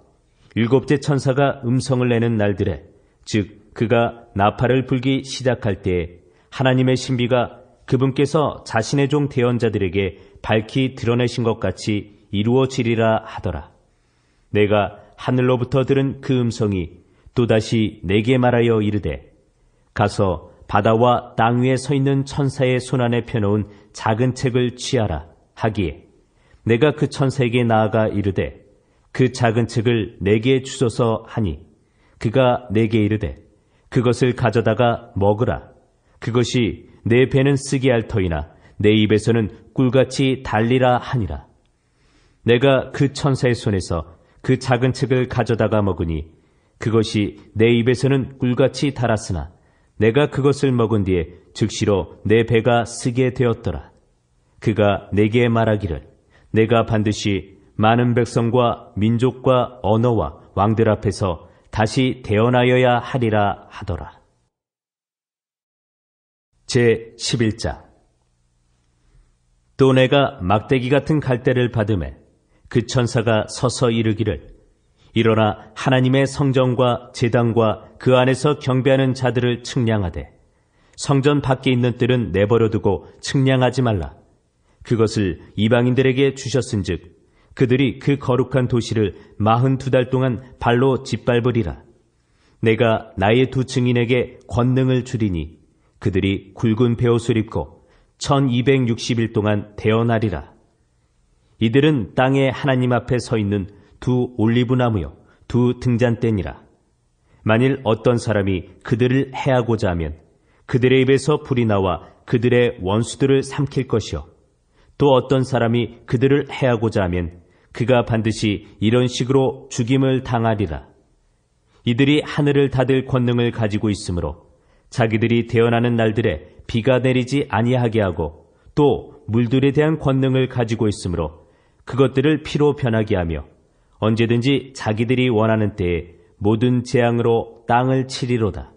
7째 천사가 음성을 내는 날들에 즉 그가 나팔을 불기 시작할 때에 하나님의 신비가 그분께서 자신의 종 대언자들에게 밝히 드러내신 것 같이 이루어지리라 하더라. 내가 하늘로부터 들은 그 음성이 또다시 내게 말하여 이르되 가서 바다와 땅 위에 서 있는 천사의 손안에 펴놓은 작은 책을 취하라 하기에 내가 그 천사에게 나아가 이르되 그 작은 책을 내게 주소서 하니 그가 내게 이르되 그것을 가져다가 먹으라. 그것이 내 배는 쓰게 할 터이나 내 입에서는 꿀같이 달리라 하니라. 내가 그 천사의 손에서 그 작은 책을 가져다가 먹으니 그것이 내 입에서는 꿀같이 달았으나 내가 그것을 먹은 뒤에 즉시로 내 배가 쓰게 되었더라. 그가 내게 말하기를 내가 반드시 많은 백성과 민족과 언어와 왕들 앞에서 다시 태어나여야 하리라 하더라. 제11장. 또 내가 막대기 같은 갈대를 받으매 그 천사가 서서 이르기를 일어나 하나님의 성전과 제단과 그 안에서 경배하는 자들을 측량하되 성전 밖에 있는 뜰은 내버려두고 측량하지 말라. 그것을 이방인들에게 주셨은즉 그들이 그 거룩한 도시를 42달 동안 발로 짓밟으리라. 내가 나의 두 증인에게 권능을 주리니 그들이 굵은 베옷을 입고 1260일 동안 대언하리라. 이들은 땅에 하나님 앞에 서 있는 두 올리브나무요 두 등잔대니라. 만일 어떤 사람이 그들을 해하고자 하면 그들의 입에서 불이 나와 그들의 원수들을 삼킬 것이요 또 어떤 사람이 그들을 해하고자 하면 그가 반드시 이런 식으로 죽임을 당하리라. 이들이 하늘을 닫을 권능을 가지고 있으므로 자기들이 태어나는 날들에 비가 내리지 아니하게 하고 또 물들에 대한 권능을 가지고 있으므로 그것들을 피로 변하게 하며 언제든지 자기들이 원하는 때에 모든 재앙으로 땅을 치리로다.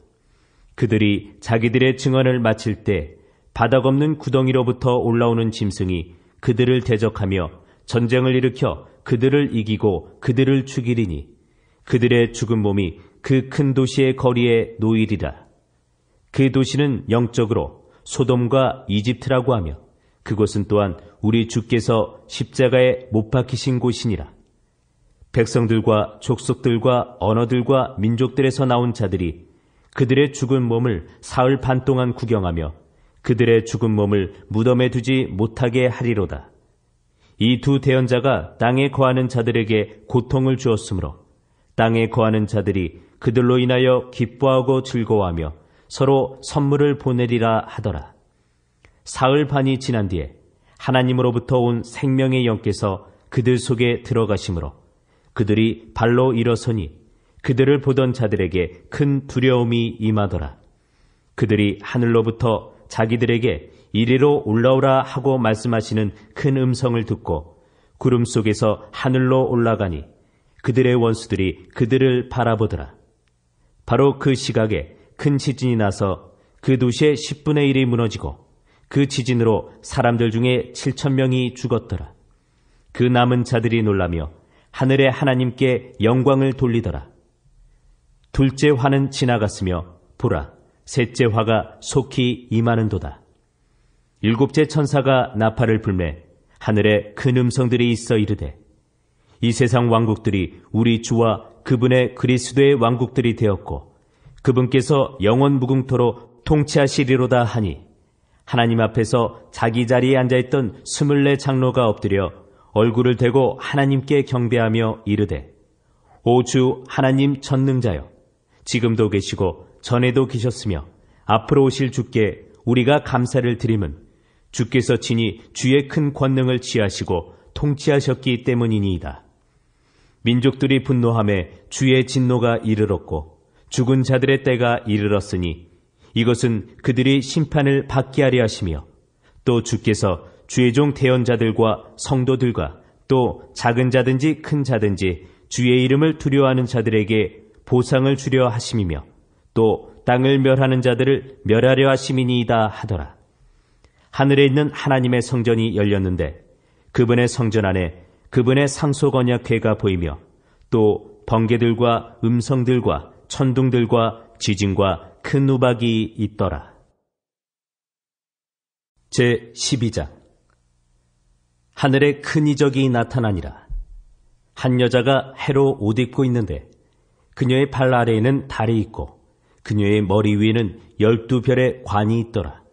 그들이 자기들의 증언을 마칠 때 바닥 없는 구덩이로부터 올라오는 짐승이 그들을 대적하며 전쟁을 일으켜 그들을 이기고 그들을 죽이리니 그들의 죽은 몸이 그 큰 도시의 거리에 놓이리라. 그 도시는 영적으로 소돔과 이집트라고 하며 그곳은 또한 우리 주께서 십자가에 못 박히신 곳이니라. 백성들과 족속들과 언어들과 민족들에서 나온 자들이 그들의 죽은 몸을 사흘 반 동안 구경하며 그들의 죽은 몸을 무덤에 두지 못하게 하리로다. 이 두 대언자가 땅에 거하는 자들에게 고통을 주었으므로 땅에 거하는 자들이 그들로 인하여 기뻐하고 즐거워하며 서로 선물을 보내리라 하더라. 사흘 반이 지난 뒤에 하나님으로부터 온 생명의 영께서 그들 속에 들어가심으로 그들이 발로 일어서니 그들을 보던 자들에게 큰 두려움이 임하더라. 그들이 하늘로부터 자기들에게 이리로 올라오라 하고 말씀하시는 큰 음성을 듣고 구름 속에서 하늘로 올라가니 그들의 원수들이 그들을 바라보더라. 바로 그 시각에 큰 지진이 나서 그 도시의 10분의 1이 무너지고 그 지진으로 사람들 중에 7,000명이 죽었더라. 그 남은 자들이 놀라며 하늘의 하나님께 영광을 돌리더라. 둘째 화는 지나갔으며 보라, 셋째 화가 속히 임하는도다. 일곱째 천사가 나팔을 불매 하늘에 큰 음성들이 있어 이르되 이 세상 왕국들이 우리 주와 그분의 그리스도의 왕국들이 되었고 그분께서 영원 무궁토로 통치하시리로다 하니 하나님 앞에서 자기 자리에 앉아있던 24 장로가 엎드려 얼굴을 대고 하나님께 경배하며 이르되 오 주 하나님 전능자여 지금도 계시고 전에도 계셨으며 앞으로 오실 주께 우리가 감사를 드림은 주께서 친히 주의 큰 권능을 취하시고 통치하셨기 때문이니이다. 민족들이 분노하매 주의 진노가 이르렀고 죽은 자들의 때가 이르렀으니 이것은 그들이 심판을 받게 하려 하시며 또 주께서 주의 종 대언자들과 성도들과 또 작은 자든지 큰 자든지 주의 이름을 두려워하는 자들에게 보상을 주려 하심이며 또 땅을 멸하는 자들을 멸하려 하심이니이다 하더라. 하늘에 있는 하나님의 성전이 열렸는데 그분의 성전 안에 그분의 상속 언약궤가 보이며 또 번개들과 음성들과 천둥들과 지진과 큰 우박이 있더라. 제12장 하늘에 큰 이적이 나타나니라. 한 여자가 해로 옷 입고 있는데 그녀의 발 아래에는 달이 있고 그녀의 머리 위에는 12별의 관이 있더라.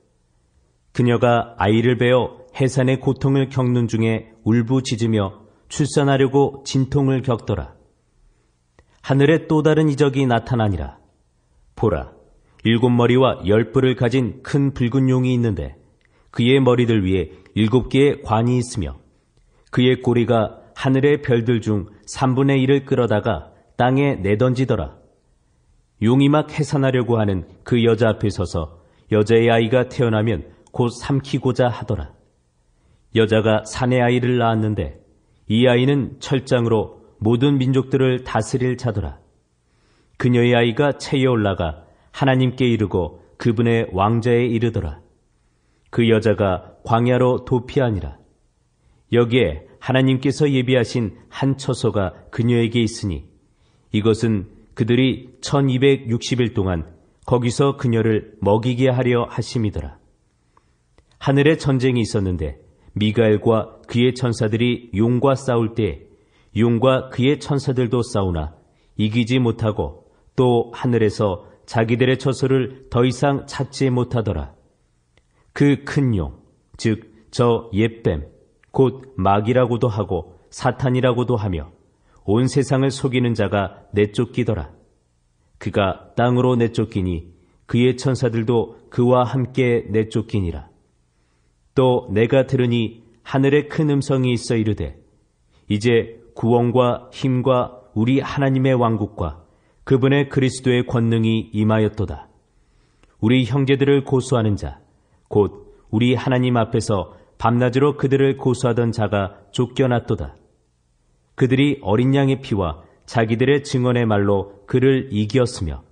그녀가 아이를 베어 해산의 고통을 겪는 중에 울부짖으며 출산하려고 진통을 겪더라. 하늘에 또 다른 이적이 나타나니라. 보라, 7머리와 10뿔을 가진 큰 붉은 용이 있는데 그의 머리들 위에 7개의 관이 있으며 그의 꼬리가 하늘의 별들 중 3분의 1을 끌어다가 땅에 내던지더라. 용이 막 해산하려고 하는 그 여자 앞에 서서 여자의 아이가 태어나면 곧 삼키고자 하더라. 여자가 사내 아이를 낳았는데 이 아이는 철장으로 모든 민족들을 다스릴 자더라. 그녀의 아이가 체에 올라가 하나님께 이르고 그분의 왕좌에 이르더라. 그 여자가 광야로 도피하니라. 여기에 하나님께서 예비하신 한 처소가 그녀에게 있으니 이것은 그들이 1260일 동안 거기서 그녀를 먹이게 하려 하심이더라. 하늘에 전쟁이 있었는데 미가엘과 그의 천사들이 용과 싸울 때에 용과 그의 천사들도 싸우나 이기지 못하고 또 하늘에서 자기들의 처소를 더 이상 찾지 못하더라. 그 큰 용, 즉 저 옛뱀, 곧 마귀라고도 하고 사탄이라고도 하며 온 세상을 속이는 자가 내쫓기더라. 그가 땅으로 내쫓기니 그의 천사들도 그와 함께 내쫓기니라. 또 내가 들으니 하늘에 큰 음성이 있어 이르되 이제 구원과 힘과 우리 하나님의 왕국과 그분의 그리스도의 권능이 임하였도다. 우리 형제들을 고소하는 자, 곧 우리 하나님 앞에서 밤낮으로 그들을 고소하던 자가 쫓겨났도다. 그들이 어린 양의 피와 자기들의 증언의 말로 그를 이기었으며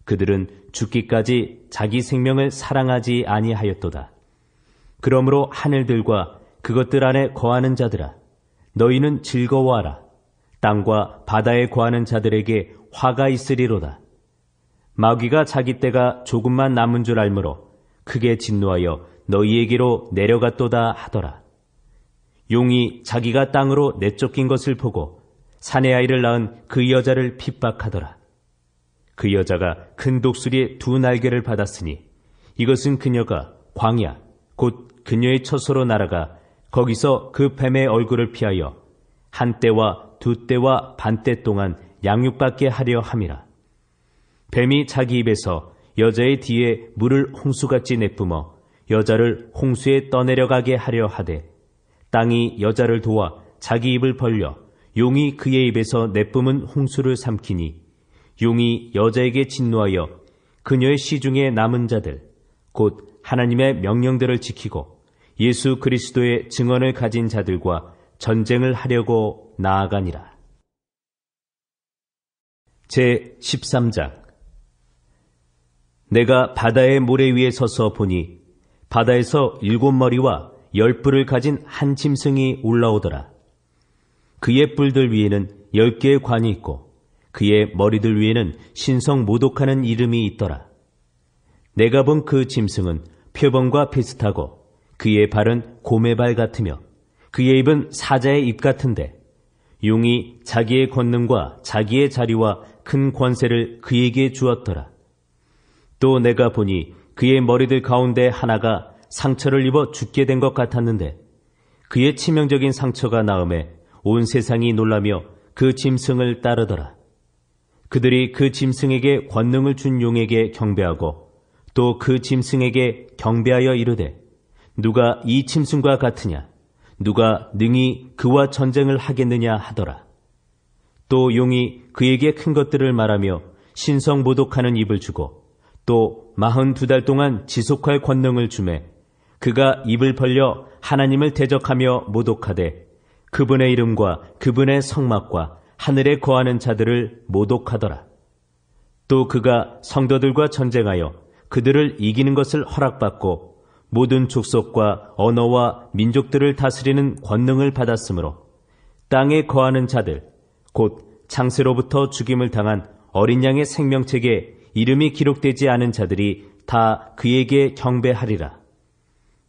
그들은 죽기까지 자기 생명을 사랑하지 아니하였도다. 그러므로 하늘들과 그것들 안에 거하는 자들아, 너희는 즐거워하라. 땅과 바다에 거하는 자들에게 화가 있으리로다. 마귀가 자기 때가 조금만 남은 줄 알므로 크게 진노하여 너희에게로 내려갔도다 하더라. 용이 자기가 땅으로 내쫓긴 것을 보고 사내 아이를 낳은 그 여자를 핍박하더라. 그 여자가 큰 독수리의 두 날개를 받았으니 이것은 그녀가 광야 곧 그녀의 처소로 날아가 거기서 그 뱀의 얼굴을 피하여 한 때와 두 때와 반때 동안 양육받게 하려 함이라. 뱀이 자기 입에서 여자의 뒤에 물을 홍수같이 내뿜어 여자를 홍수에 떠내려가게 하려 하되 땅이 여자를 도와 자기 입을 벌려 용이 그의 입에서 내뿜은 홍수를 삼키니 용이 여자에게 진노하여 그녀의 시중에 남은 자들 곧 하나님의 명령들을 지키고 예수 그리스도의 증언을 가진 자들과 전쟁을 하려고 나아가니라. 제 13장. 내가 바다의 모래 위에 서서 보니 바다에서 7머리와 10뿔을 가진 한 짐승이 올라오더라. 그의 뿔들 위에는 10개의 관이 있고 그의 머리들 위에는 신성 모독하는 이름이 있더라. 내가 본 그 짐승은 표범과 비슷하고 그의 발은 곰의 발 같으며 그의 입은 사자의 입 같은데 용이 자기의 권능과 자기의 자리와 큰 권세를 그에게 주었더라. 또 내가 보니 그의 머리들 가운데 하나가 상처를 입어 죽게 된 것 같았는데 그의 치명적인 상처가 나음에 온 세상이 놀라며 그 짐승을 따르더라. 그들이 그 짐승에게 권능을 준 용에게 경배하고 또 그 짐승에게 경배하여 이르되 누가 이 짐승과 같으냐 누가 능히 그와 전쟁을 하겠느냐 하더라. 또 용이 그에게 큰 것들을 말하며 신성 모독하는 입을 주고 또 42달 동안 지속할 권능을 주매 그가 입을 벌려 하나님을 대적하며 모독하되 그분의 이름과 그분의 성막과 하늘에 거하는 자들을 모독하더라. 또 그가 성도들과 전쟁하여 그들을 이기는 것을 허락받고 모든 족속과 언어와 민족들을 다스리는 권능을 받았으므로 땅에 거하는 자들 곧 창세로부터 죽임을 당한 어린 양의 생명책에 이름이 기록되지 않은 자들이 다 그에게 경배하리라.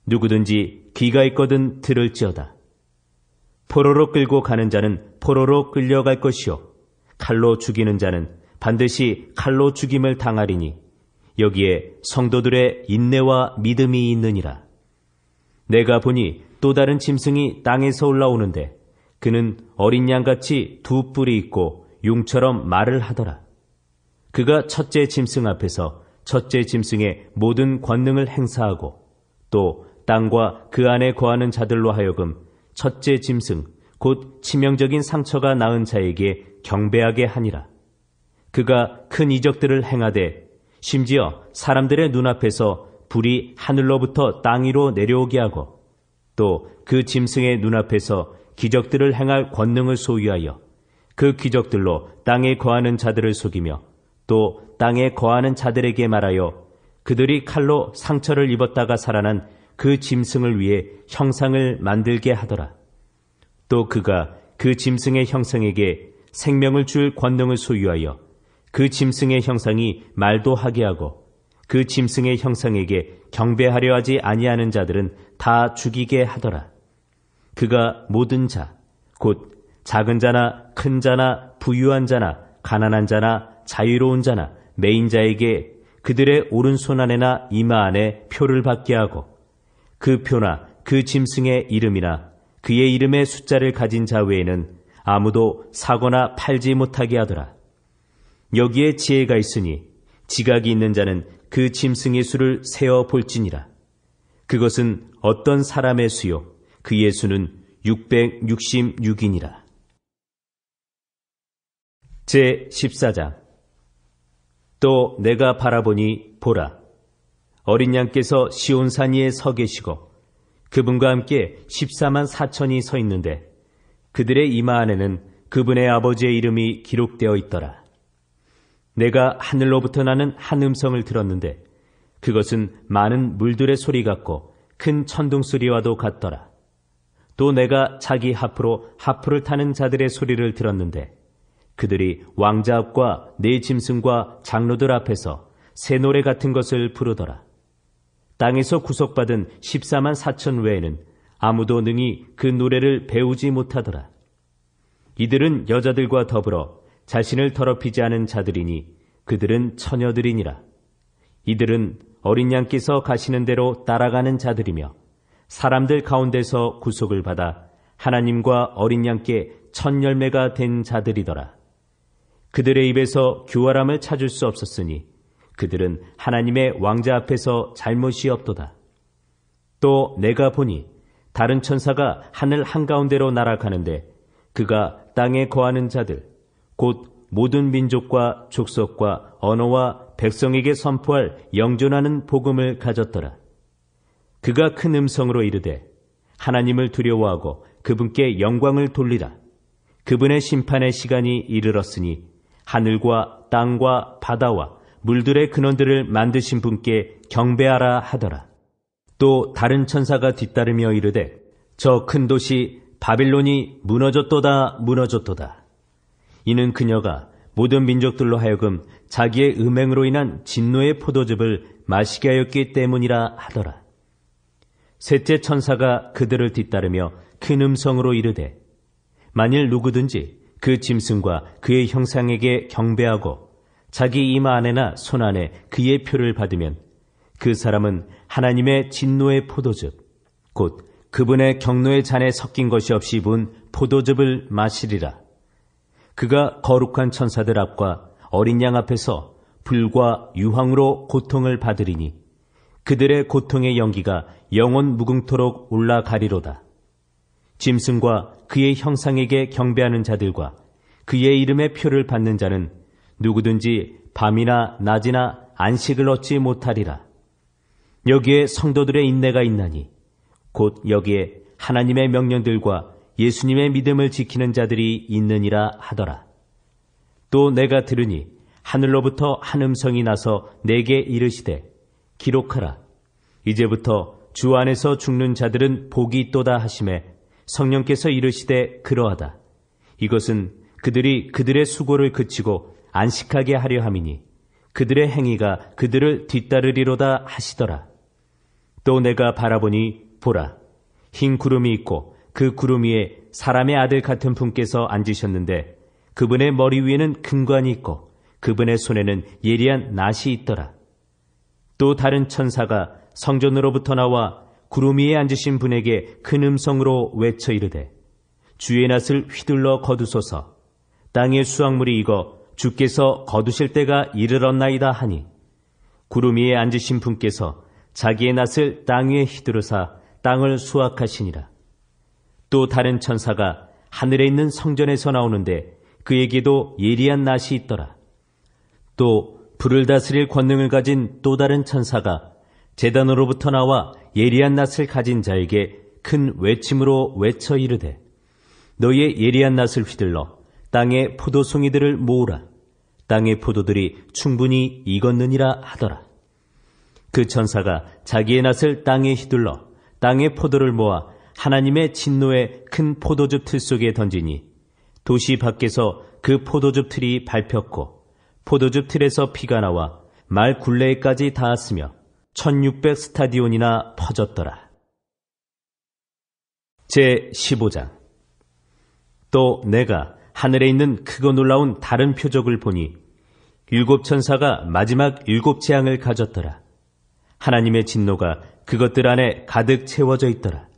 누구든지 귀가 있거든 들을지어다. 포로로 끌고 가는 자는 포로로 끌려갈 것이요 칼로 죽이는 자는 반드시 칼로 죽임을 당하리니 여기에 성도들의 인내와 믿음이 있느니라. 내가 보니 또 다른 짐승이 땅에서 올라오는데 그는 어린 양같이 두 뿔이 있고 용처럼 말을 하더라. 그가 첫째 짐승 앞에서 첫째 짐승의 모든 권능을 행사하고 또 땅과 그 안에 거하는 자들로 하여금 첫째 짐승 곧 치명적인 상처가 나은 자에게 경배하게 하니라. 그가 큰 이적들을 행하되 심지어 사람들의 눈앞에서 불이 하늘로부터 땅 위로 내려오게 하고 또 그 짐승의 눈앞에서 기적들을 행할 권능을 소유하여 그 기적들로 땅에 거하는 자들을 속이며 또 땅에 거하는 자들에게 말하여 그들이 칼로 상처를 입었다가 살아난 그 짐승을 위해 형상을 만들게 하더라. 또 그가 그 짐승의 형상에게 생명을 줄 권능을 소유하여 그 짐승의 형상이 말도 하게 하고 그 짐승의 형상에게 경배하려 하지 아니하는 자들은 다 죽이게 하더라. 그가 모든 자, 곧 작은 자나 큰 자나 부유한 자나 가난한 자나 자유로운 자나 매인 자에게 그들의 오른손 안에나 이마 안에 표를 받게 하고 그 표나 그 짐승의 이름이나 그의 이름의 숫자를 가진 자 외에는 아무도 사거나 팔지 못하게 하더라. 여기에 지혜가 있으니 지각이 있는 자는 그 짐승의 수를 세어 볼지니라. 그것은 어떤 사람의 수요 그의 수는 666이니라. 제14장. 또 내가 바라보니 보라, 어린 양께서 시온산 위에 서 계시고 그분과 함께 14만 4천이 서 있는데 그들의 이마 안에는 그분의 아버지의 이름이 기록되어 있더라. 내가 하늘로부터 나는 한 음성을 들었는데 그것은 많은 물들의 소리 같고 큰 천둥 소리와도 같더라. 또 내가 자기 하프로 하프를 타는 자들의 소리를 들었는데 그들이 왕자 앞과 네 짐승과 장로들 앞에서 새 노래 같은 것을 부르더라. 땅에서 구속받은 14만 4천 외에는 아무도 능히 그 노래를 배우지 못하더라. 이들은 여자들과 더불어 자신을 더럽히지 않은 자들이니 그들은 처녀들이니라. 이들은 어린 양께서 가시는 대로 따라가는 자들이며 사람들 가운데서 구속을 받아 하나님과 어린 양께 첫 열매가 된 자들이더라. 그들의 입에서 교활함을 찾을 수 없었으니 그들은 하나님의 왕자 앞에서 잘못이 없도다. 또 내가 보니 다른 천사가 하늘 한가운데로 날아가는데 그가 땅에 거하는 자들 곧 모든 민족과 족속과 언어와 백성에게 선포할 영존하는 복음을 가졌더라. 그가 큰 음성으로 이르되 하나님을 두려워하고 그분께 영광을 돌리라. 그분의 심판의 시간이 이르렀으니 하늘과 땅과 바다와 물들의 근원들을 만드신 분께 경배하라 하더라. 또 다른 천사가 뒤따르며 이르되 저 큰 도시 바빌론이 무너졌도다 무너졌도다. 이는 그녀가 모든 민족들로 하여금 자기의 음행으로 인한 진노의 포도즙을 마시게 하였기 때문이라 하더라. 셋째 천사가 그들을 뒤따르며 큰 음성으로 이르되 만일 누구든지 그 짐승과 그의 형상에게 경배하고 자기 이마 안에나 손 안에 그의 표를 받으면 그 사람은 하나님의 진노의 포도즙 곧 그분의 경노의 잔에 섞인 것이 없이 분 포도즙을 마시리라. 그가 거룩한 천사들 앞과 어린 양 앞에서 불과 유황으로 고통을 받으리니 그들의 고통의 연기가 영원 무궁토록 올라가리로다. 짐승과 그의 형상에게 경배하는 자들과 그의 이름의 표를 받는 자는 누구든지 밤이나 낮이나 안식을 얻지 못하리라. 여기에 성도들의 인내가 있나니 곧 여기에 하나님의 명령들과 예수님의 믿음을 지키는 자들이 있느니라 하더라. 또 내가 들으니 하늘로부터 한 음성이 나서 내게 이르시되 기록하라. 이제부터 주 안에서 죽는 자들은 복이 있도다 하시매 성령께서 이르시되 그러하다. 이것은 그들이 그들의 수고를 그치고 안식하게 하려 함이니 그들의 행위가 그들을 뒤따르리로다 하시더라. 또 내가 바라보니 보라, 흰 구름이 있고 그 구름 위에 사람의 아들 같은 분께서 앉으셨는데 그분의 머리 위에는 금관이 있고 그분의 손에는 예리한 낫이 있더라. 또 다른 천사가 성전으로부터 나와 구름 위에 앉으신 분에게 큰 음성으로 외쳐 이르되 주의 낫을 휘둘러 거두소서. 땅의 수확물이 익어 주께서 거두실 때가 이르렀나이다 하니 구름 위에 앉으신 분께서 자기의 낫을 땅 위에 휘두르사 땅을 수확하시니라. 또 다른 천사가 하늘에 있는 성전에서 나오는데 그에게도 예리한 낫이 있더라. 또 불을 다스릴 권능을 가진 또 다른 천사가 제단으로부터 나와 예리한 낫을 가진 자에게 큰 외침으로 외쳐 이르되 너희의 예리한 낫을 휘둘러 땅의 포도송이들을 모으라. 땅의 포도들이 충분히 익었느니라 하더라. 그 천사가 자기의 낫을 땅에 휘둘러 땅의 포도를 모아 하나님의 진노의 큰 포도즙 틀 속에 던지니 도시 밖에서 그 포도즙 틀이 밟혔고 포도즙 틀에서 피가 나와 말 굴레에까지 닿았으며 1600 스타디온이나 퍼졌더라. 제15장. 또 내가 하늘에 있는 크고 놀라운 다른 표적을 보니 일곱 천사가 마지막 일곱 재앙을 가졌더라. 하나님의 진노가 그것들 안에 가득 채워져 있더라.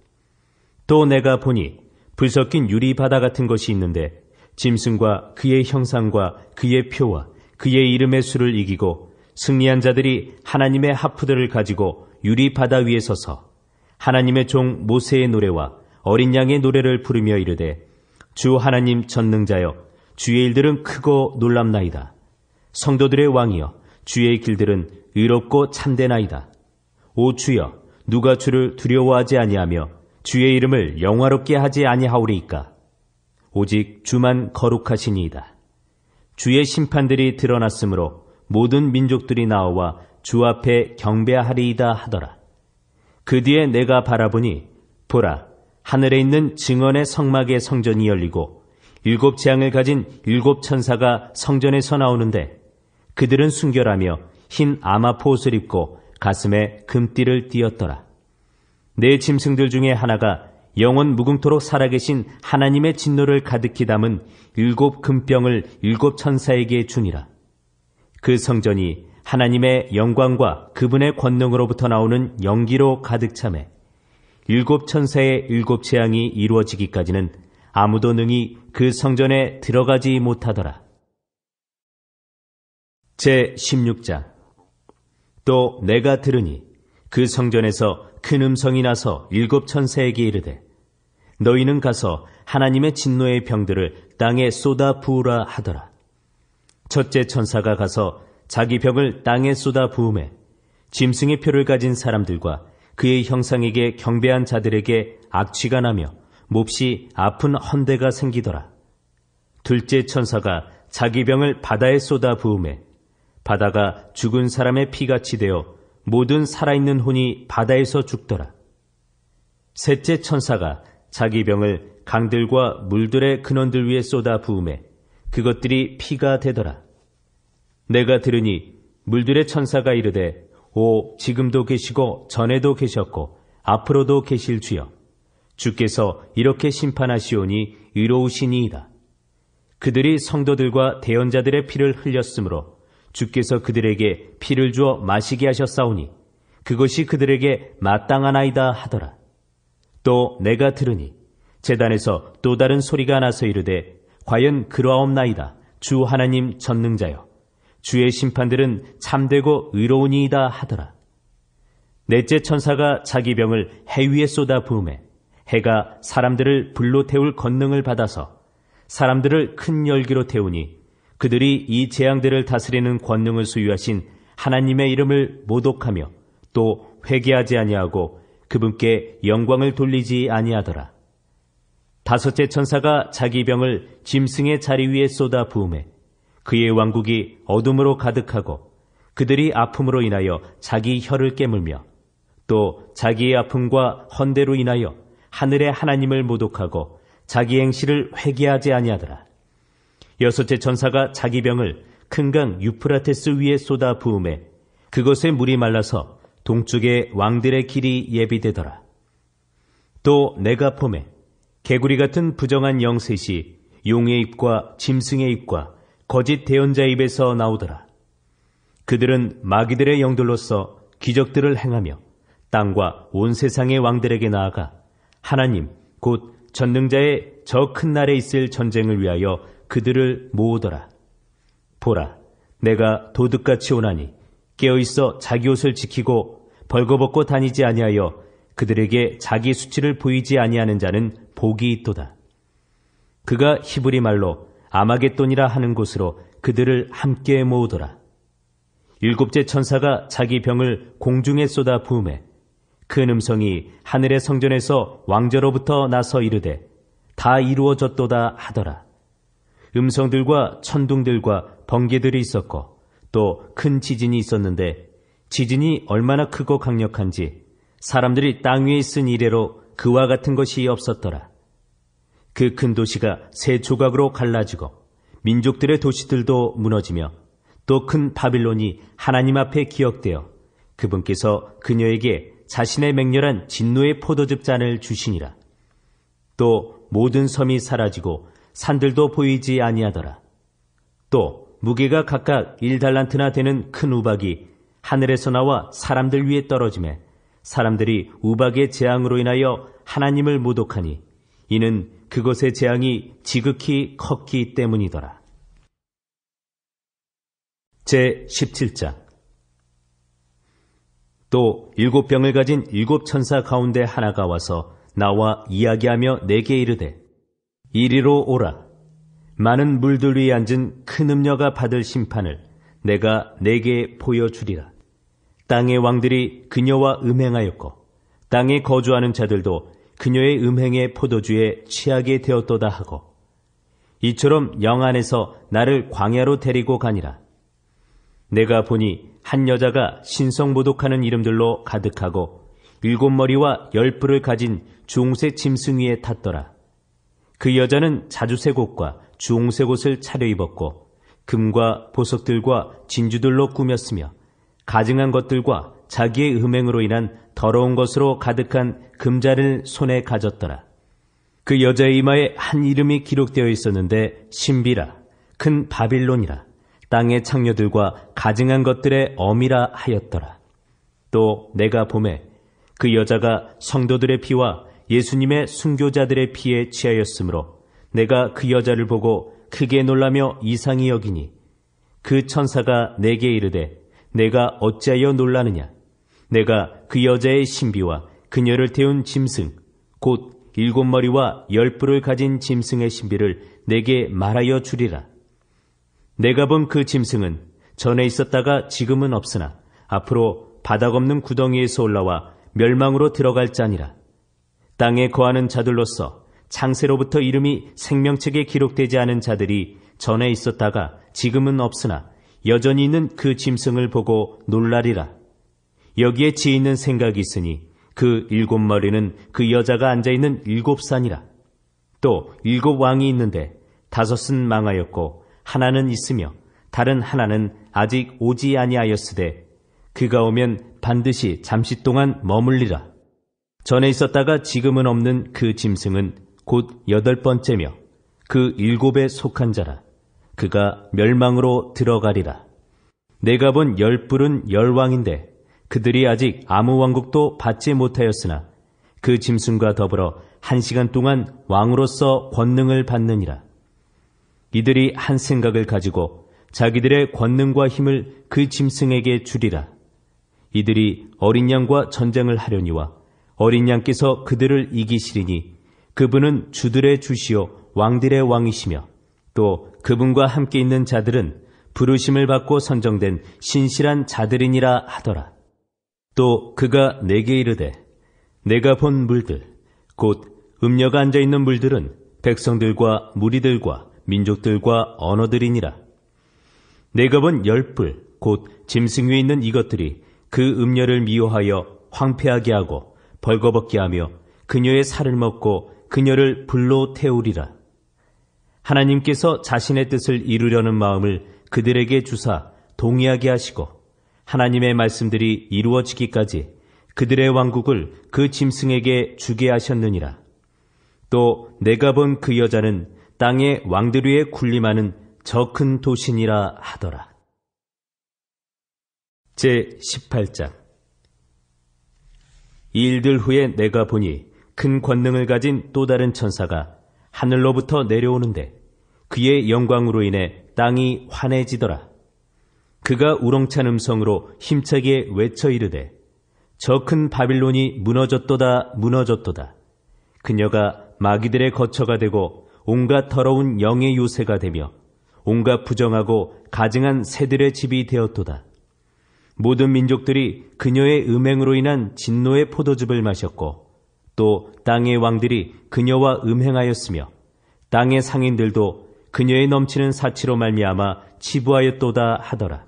또 내가 보니 불 섞인 유리 바다 같은 것이 있는데 짐승과 그의 형상과 그의 표와 그의 이름의 수를 이기고 승리한 자들이 하나님의 하프들을 가지고 유리 바다 위에 서서 하나님의 종 모세의 노래와 어린 양의 노래를 부르며 이르되 주 하나님 전능자여 주의 일들은 크고 놀랍나이다. 성도들의 왕이여 주의 길들은 의롭고 참되나이다. 오 주여 누가 주를 두려워하지 아니하며 주의 이름을 영화롭게 하지 아니하오리이까. 오직 주만 거룩하시니이다. 주의 심판들이 드러났으므로 모든 민족들이 나와 주 앞에 경배하리이다 하더라. 그 뒤에 내가 바라보니 보라 하늘에 있는 증언의 성막의 성전이 열리고 일곱 재앙을 가진 일곱 천사가 성전에서 나오는데 그들은 순결하며 흰 아마포 옷을 입고 가슴에 금띠를 띠었더라. 네 짐승들 중에 하나가 영원 무궁토록 살아계신 하나님의 진노를 가득히 담은 일곱 금병을 일곱 천사에게 주니라. 그 성전이 하나님의 영광과 그분의 권능으로부터 나오는 연기로 가득 차매 일곱 천사의 일곱 재앙이 이루어지기까지는 아무도 능히 그 성전에 들어가지 못하더라. 제16장. 또 내가 들으니 그 성전에서 큰 음성이 나서 일곱 천사에게 이르되 너희는 가서 하나님의 진노의 병들을 땅에 쏟아 부으라 하더라. 첫째 천사가 가서 자기 병을 땅에 쏟아 부으매 짐승의 표를 가진 사람들과 그의 형상에게 경배한 자들에게 악취가 나며 몹시 아픈 헌대가 생기더라. 둘째 천사가 자기 병을 바다에 쏟아 부으매 바다가 죽은 사람의 피같이 되어 모든 살아있는 혼이 바다에서 죽더라. 셋째 천사가 자기 병을 강들과 물들의 근원들 위에 쏟아 부으매 그것들이 피가 되더라. 내가 들으니 물들의 천사가 이르되 오 지금도 계시고 전에도 계셨고 앞으로도 계실 주여 주께서 이렇게 심판하시오니 의로우시니이다. 그들이 성도들과 대언자들의 피를 흘렸으므로 주께서 그들에게 피를 주어 마시게 하셨사오니 그것이 그들에게 마땅하나이다 하더라. 또 내가 들으니 제단에서 또 다른 소리가 나서 이르되 과연 그러하옵나이다. 주 하나님 전능자여 주의 심판들은 참되고 의로우니이다 하더라. 넷째 천사가 자기 병을 해 위에 쏟아 부으매 해가 사람들을 불로 태울 권능을 받아서 사람들을 큰 열기로 태우니 그들이 이 재앙들을 다스리는 권능을 소유하신 하나님의 이름을 모독하며 또 회개하지 아니하고 그분께 영광을 돌리지 아니하더라. 다섯째 천사가 자기 병을 짐승의 자리 위에 쏟아 부으매 그의 왕국이 어둠으로 가득하고 그들이 아픔으로 인하여 자기 혀를 깨물며 또 자기의 아픔과 헌대로 인하여 하늘의 하나님을 모독하고 자기 행실을 회개하지 아니하더라. 여섯째 천사가 자기 병을 큰 강 유프라테스 위에 쏟아 부으매 그것에 물이 말라서 동쪽의 왕들의 길이 예비되더라. 또 내가 보매 개구리 같은 부정한 영셋이 용의 입과 짐승의 입과 거짓 대언자의 입에서 나오더라. 그들은 마귀들의 영들로서 기적들을 행하며 땅과 온 세상의 왕들에게 나아가 하나님 곧 전능자의 저 큰 날에 있을 전쟁을 위하여 그들을 모으더라. 보라, 내가 도둑같이 오나니 깨어있어 자기 옷을 지키고 벌거벗고 다니지 아니하여 그들에게 자기 수치를 보이지 아니하는 자는 복이 있도다. 그가 히브리 말로 아마겟돈이라 하는 곳으로 그들을 함께 모으더라. 일곱째 천사가 자기 병을 공중에 쏟아 부으매 큰 음성이 하늘의 성전에서 왕저로부터 나서 이르되 다 이루어졌도다 하더라. 음성들과 천둥들과 번개들이 있었고 또 큰 지진이 있었는데 지진이 얼마나 크고 강력한지 사람들이 땅 위에 있은 이래로 그와 같은 것이 없었더라. 그 큰 도시가 세 조각으로 갈라지고 민족들의 도시들도 무너지며 또 큰 바빌론이 하나님 앞에 기억되어 그분께서 그녀에게 자신의 맹렬한 진노의 포도즙 잔을 주시니라. 또 모든 섬이 사라지고 산들도 보이지 아니하더라. 또 무게가 각각 1달란트나 되는 큰 우박이 하늘에서 나와 사람들 위에 떨어지매 사람들이 우박의 재앙으로 인하여 하나님을 모독하니 이는 그것의 재앙이 지극히 컸기 때문이더라. 제17장. 또 7병을 가진 7천사 가운데 하나가 와서 나와 이야기하며 내게 이르되 이리로 오라. 많은 물들 위에 앉은 큰 음녀가 받을 심판을 내가 내게 보여주리라. 땅의 왕들이 그녀와 음행하였고 땅에 거주하는 자들도 그녀의 음행의 포도주에 취하게 되었도다 하고 이처럼 영 안에서 나를 광야로 데리고 가니라. 내가 보니 한 여자가 신성모독하는 이름들로 가득하고 7머리와 10뿔을 가진 주홍색 짐승 위에 탔더라. 그 여자는 자주색 옷과 주홍색 옷을 차려입었고 금과 보석들과 진주들로 꾸몄으며 가증한 것들과 자기의 음행으로 인한 더러운 것으로 가득한 금자를 손에 가졌더라. 그 여자의 이마에 한 이름이 기록되어 있었는데 신비라, 큰 바빌론이라, 땅의 창녀들과 가증한 것들의 어미라 하였더라. 또 내가 보매 그 여자가 성도들의 피와 예수님의 순교자들의 피에 취하였으므로 내가 그 여자를 보고 크게 놀라며 이상히 여기니 그 천사가 내게 이르되 내가 어찌하여 놀라느냐. 내가 그 여자의 신비와 그녀를 태운 짐승 곧 7머리와 10뿔을 가진 짐승의 신비를 내게 말하여 주리라. 내가 본 그 짐승은 전에 있었다가 지금은 없으나 앞으로 바닥 없는 구덩이에서 올라와 멸망으로 들어갈 자니라. 땅에 거하는 자들로서 창세로부터 이름이 생명책에 기록되지 않은 자들이 전에 있었다가 지금은 없으나 여전히 있는 그 짐승을 보고 놀라리라. 여기에 지혜 있는 생각이 있으니 그 7머리는 그 여자가 앉아있는 7산이라. 또 7왕이 있는데 5은 망하였고 하나는 있으며 다른 하나는 아직 오지 아니하였으되 그가 오면 반드시 잠시 동안 머물리라. 전에 있었다가 지금은 없는 그 짐승은 곧 8번째며 그 7에 속한 자라. 그가 멸망으로 들어가리라. 내가 본 10뿔은 10왕인데 그들이 아직 아무 왕국도 받지 못하였으나 그 짐승과 더불어 1시간 동안 왕으로서 권능을 받느니라. 이들이 한 생각을 가지고 자기들의 권능과 힘을 그 짐승에게 주리라. 이들이 어린 양과 전쟁을 하려니와 어린 양께서 그들을 이기시리니 그분은 주들의 주시요 왕들의 왕이시며 또 그분과 함께 있는 자들은 부르심을 받고 선정된 신실한 자들이니라 하더라. 또 그가 내게 이르되 내가 본 물들 곧 음녀가 앉아있는 물들은 백성들과 무리들과 민족들과 언어들이니라. 내가 본 10뿔 곧 짐승 위에 있는 이것들이 그 음녀를 미워하여 황폐하게 하고 벌거벗게 하며 그녀의 살을 먹고 그녀를 불로 태우리라. 하나님께서 자신의 뜻을 이루려는 마음을 그들에게 주사 동의하게 하시고 하나님의 말씀들이 이루어지기까지 그들의 왕국을 그 짐승에게 주게 하셨느니라. 또 내가 본 그 여자는 땅의 왕들 위에 군림하는 저 큰 도신이라 하더라. 제18장. 이 일들 후에 내가 보니 큰 권능을 가진 또 다른 천사가 하늘로부터 내려오는데 그의 영광으로 인해 땅이 환해지더라. 그가 우렁찬 음성으로 힘차게 외쳐 이르되 저 큰 바빌론이 무너졌도다 무너졌도다. 그녀가 마귀들의 거처가 되고 온갖 더러운 영의 요새가 되며 온갖 부정하고 가증한 새들의 집이 되었도다. 모든 민족들이 그녀의 음행으로 인한 진노의 포도즙을 마셨고 또 땅의 왕들이 그녀와 음행하였으며 땅의 상인들도 그녀의 넘치는 사치로 말미암아 치부하였도다 하더라.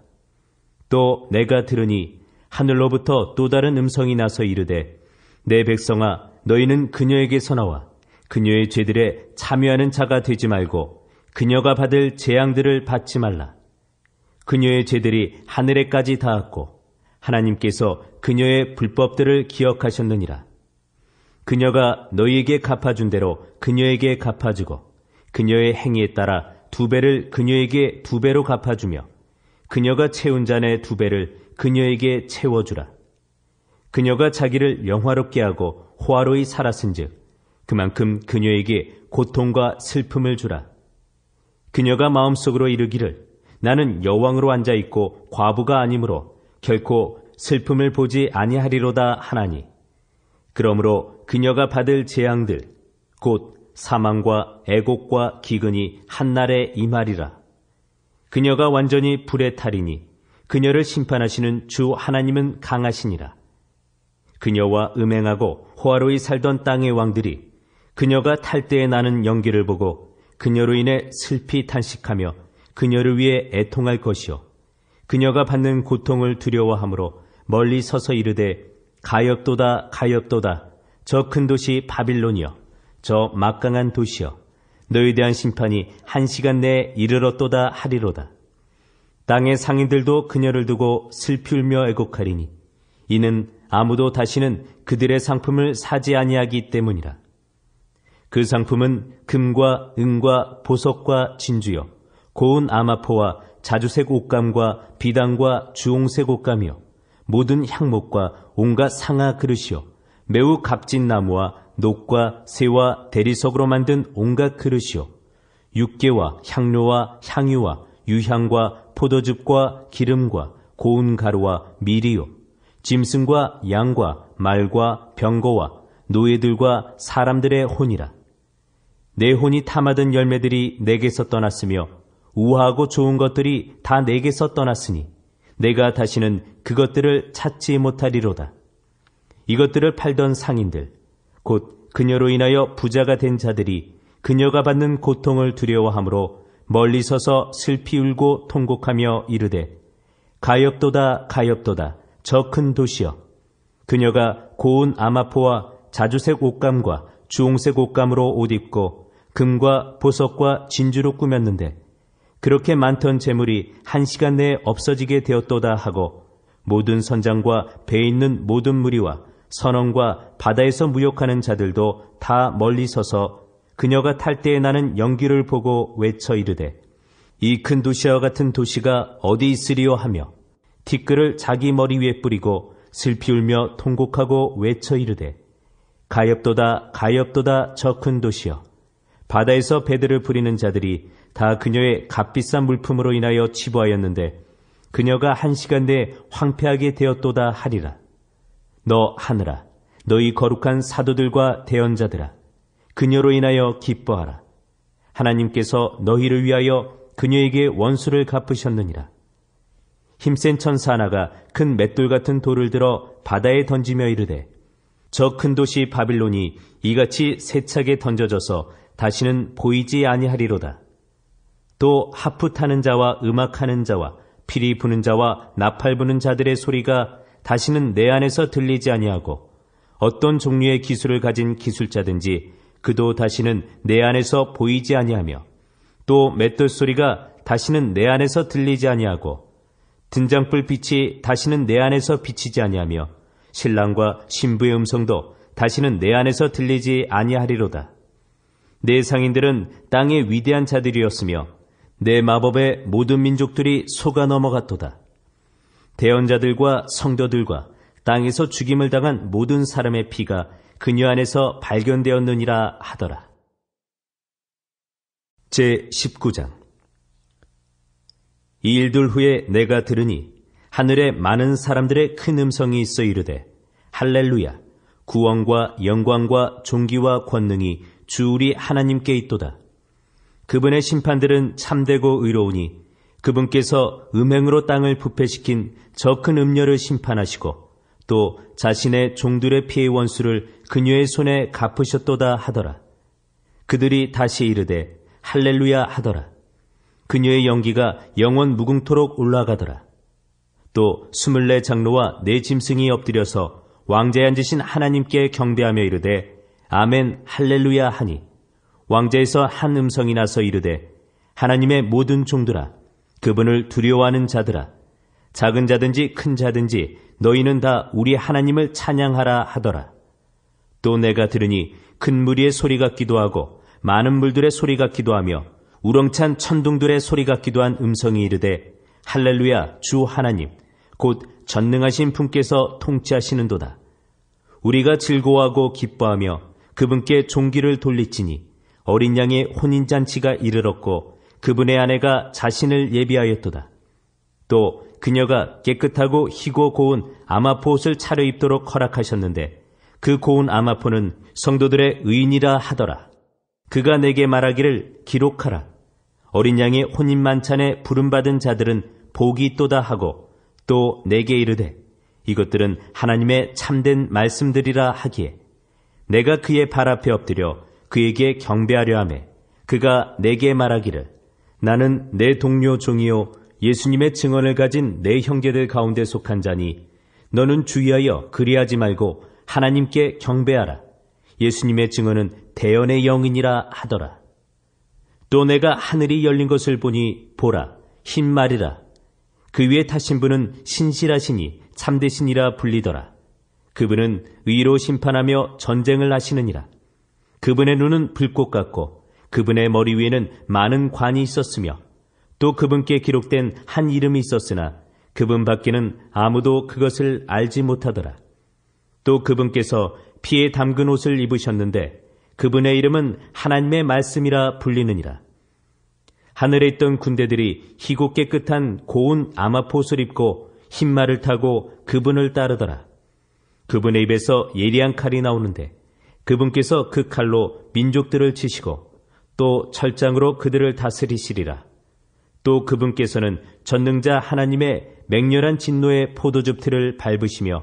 또 내가 들으니 하늘로부터 또 다른 음성이 나서 이르되 내 백성아 너희는 그녀에게서 나와 그녀의 죄들에 참여하는 자가 되지 말고 그녀가 받을 재앙들을 받지 말라. 그녀의 죄들이 하늘에까지 닿았고 하나님께서 그녀의 불법들을 기억하셨느니라. 그녀가 너희에게 갚아준 대로 그녀에게 갚아주고 그녀의 행위에 따라 2배를 그녀에게 2배로 갚아주며 그녀가 채운 잔의 2배를 그녀에게 채워주라. 그녀가 자기를 영화롭게 하고 호화로이 살았은즉 그만큼 그녀에게 고통과 슬픔을 주라. 그녀가 마음속으로 이르기를 나는 여왕으로 앉아있고 과부가 아니므로 결코 슬픔을 보지 아니하리로다 하나니, 그러므로 그녀가 받을 재앙들 곧 사망과 애곡과 기근이 한날에 임하리라. 그녀가 완전히 불에 타리니 그녀를 심판하시는 주 하나님은 강하시니라. 그녀와 음행하고 호화로이 살던 땅의 왕들이 그녀가 탈 때에 나는 연기를 보고 그녀로 인해 슬피 탄식하며 그녀를 위해 애통할 것이요 그녀가 받는 고통을 두려워하므로 멀리 서서 이르되 가엾도다 가엾도다 저 큰 도시 바빌론이여 저 막강한 도시여 너에 대한 심판이 1시간 내에 이르렀도다 하리로다. 땅의 상인들도 그녀를 두고 슬피 울며 애곡하리니 이는 아무도 다시는 그들의 상품을 사지 아니하기 때문이라. 그 상품은 금과 은과 보석과 진주여 고운 아마포와 자주색 옷감과 비단과 주홍색 옷감이요 모든 향목과 온갖 상아 그릇이요 매우 값진 나무와 녹과 새와 대리석으로 만든 온갖 그릇이요 육개와 향료와 향유와 유향과 포도즙과 기름과 고운 가루와 밀이요 짐승과 양과 말과 병거와 노예들과 사람들의 혼이라. 내 혼이 탐하던 열매들이 내게서 떠났으며 우아하고 좋은 것들이 다 내게서 떠났으니 내가 다시는 그것들을 찾지 못하리로다. 이것들을 팔던 상인들 곧 그녀로 인하여 부자가 된 자들이 그녀가 받는 고통을 두려워하므로 멀리 서서 슬피 울고 통곡하며 이르되 가엾도다 가엾도다 저 큰 도시여 그녀가 고운 아마포와 자주색 옷감과 주홍색 옷감으로 옷 입고 금과 보석과 진주로 꾸몄는데 그렇게 많던 재물이 1시간 내에 없어지게 되었도다 하고 모든 선장과 배에 있는 모든 무리와 선원과 바다에서 무역하는 자들도 다 멀리 서서 그녀가 탈 때에 나는 연기를 보고 외쳐 이르되 이 큰 도시와 같은 도시가 어디 있으리요 하며 티끌을 자기 머리 위에 뿌리고 슬피 울며 통곡하고 외쳐 이르되 가엾도다 가엾도다 저 큰 도시여 바다에서 배들을 부리는 자들이 다 그녀의 값비싼 물품으로 인하여 치부하였는데 그녀가 1시간 내에 황폐하게 되었도다 하리라. 너 하늘아 너희 거룩한 사도들과 대언자들아 그녀로 인하여 기뻐하라. 하나님께서 너희를 위하여 그녀에게 원수를 갚으셨느니라. 힘센 천사 하나가 큰 맷돌 같은 돌을 들어 바다에 던지며 이르되 저 큰 도시 바빌론이 이같이 세차게 던져져서 다시는 보이지 아니하리로다. 또 하프 타는 자와 음악하는 자와 피리 부는 자와 나팔 부는 자들의 소리가 다시는 내 안에서 들리지 아니하고 어떤 종류의 기술을 가진 기술자든지 그도 다시는 내 안에서 보이지 아니하며 또 맷돌 소리가 다시는 내 안에서 들리지 아니하고 등잔불 빛이 다시는 내 안에서 비치지 아니하며 신랑과 신부의 음성도 다시는 내 안에서 들리지 아니하리로다. 내 상인들은 땅의 위대한 자들이었으며 내 마법에 모든 민족들이 속아 넘어갔도다. 대언자들과 성도들과 땅에서 죽임을 당한 모든 사람의 피가 그녀 안에서 발견되었느니라 하더라. 제19장. 이 일들 후에 내가 들으니 하늘에 많은 사람들의 큰 음성이 있어 이르되 할렐루야 구원과 영광과 존귀와 권능이 주 우리 하나님께 있도다. 그분의 심판들은 참되고 의로우니 그분께서 음행으로 땅을 부패시킨 저 큰 음녀를 심판하시고 또 자신의 종들의 피의 원수를 그녀의 손에 갚으셨도다 하더라. 그들이 다시 이르되 할렐루야 하더라. 그녀의 연기가 영원 무궁토록 올라가더라. 또 24 장로와 4 짐승이 엎드려서 왕자에 앉으신 하나님께 경배하며 이르되 아멘 할렐루야 하니 왕자에서 한 음성이 나서 이르되 하나님의 모든 종들아 그분을 두려워하는 자들아, 작은 자든지 큰 자든지 너희는 다 우리 하나님을 찬양하라 하더라. 또 내가 들으니 큰 무리의 소리 같기도 하고 많은 물들의 소리 같기도 하며 우렁찬 천둥들의 소리 같기도 한 음성이 이르되 할렐루야 주 하나님 곧 전능하신 분께서 통치하시는도다. 우리가 즐거워하고 기뻐하며 그분께 종기를 돌리치니 어린 양의 혼인잔치가 이르렀고 그분의 아내가 자신을 예비하였도다. 또 그녀가 깨끗하고 희고 고운 아마포 옷을 차려입도록 허락하셨는데 그 고운 아마포는 성도들의 의인이라 하더라. 그가 내게 말하기를 기록하라. 어린 양의 혼인 만찬에 부름받은 자들은 복이 있도다 하고 또 내게 이르되 이것들은 하나님의 참된 말씀들이라 하기에 내가 그의 발 앞에 엎드려 그에게 경배하려 하매 그가 내게 말하기를 나는 내 동료 종이요 예수님의 증언을 가진 내 형제들 가운데 속한 자니 너는 주의하여 그리하지 말고 하나님께 경배하라. 예수님의 증언은 대언의 영이니라 하더라. 또 내가 하늘이 열린 것을 보니 보라 흰 말이라. 그 위에 타신 분은 신실하시니 참되시니라 불리더라. 그분은 의로 심판하며 전쟁을 하시느니라. 그분의 눈은 불꽃 같고 그분의 머리 위에는 많은 관이 있었으며 또 그분께 기록된 한 이름이 있었으나 그분 밖에는 아무도 그것을 알지 못하더라. 또 그분께서 피에 담근 옷을 입으셨는데 그분의 이름은 하나님의 말씀이라 불리느니라. 하늘에 있던 군대들이 희고 깨끗한 고운 아마포 옷을 입고 흰 말을 타고 그분을 따르더라. 그분의 입에서 예리한 칼이 나오는데 그분께서 그 칼로 민족들을 치시고 또 철장으로 그들을 다스리시리라. 또 그분께서는 전능자 하나님의 맹렬한 진노의 포도즙 틀을 밟으시며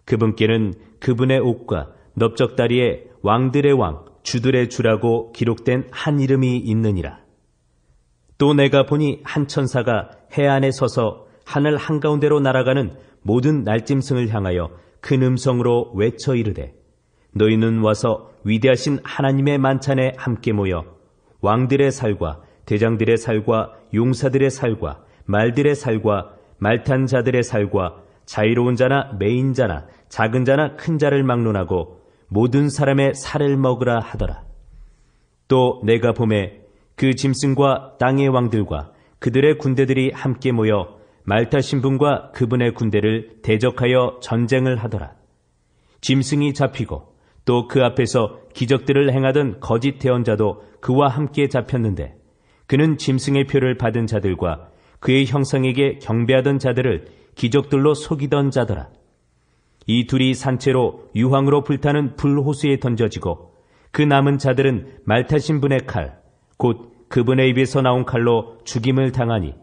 그분께는 그분의 옷과 넓적다리에 왕들의 왕 주들의 주라고 기록된 한 이름이 있느니라. 또 내가 보니 한 천사가 해안에 서서 하늘 한가운데로 날아가는 모든 날짐승을 향하여 큰 음성으로 외쳐 이르되 너희는 와서 위대하신 하나님의 만찬에 함께 모여 왕들의 살과 대장들의 살과 용사들의 살과 말들의 살과 말탄 자들의 살과 자유로운 자나 매인 자나 작은 자나 큰 자를 막론하고 모든 사람의 살을 먹으라 하더라. 또 내가 보매 그 짐승과 땅의 왕들과 그들의 군대들이 함께 모여 말 타신 분과 그분의 군대를 대적하여 전쟁을 하더라. 짐승이 잡히고 또 그 앞에서 기적들을 행하던 거짓 대언자도 그와 함께 잡혔는데 그는 짐승의 표를 받은 자들과 그의 형상에게 경배하던 자들을 기적들로 속이던 자더라. 이 둘이 산채로 유황으로 불타는 불호수에 던져지고 그 남은 자들은 말 타신 분의 칼, 곧 그분의 입에서 나온 칼로 죽임을 당하니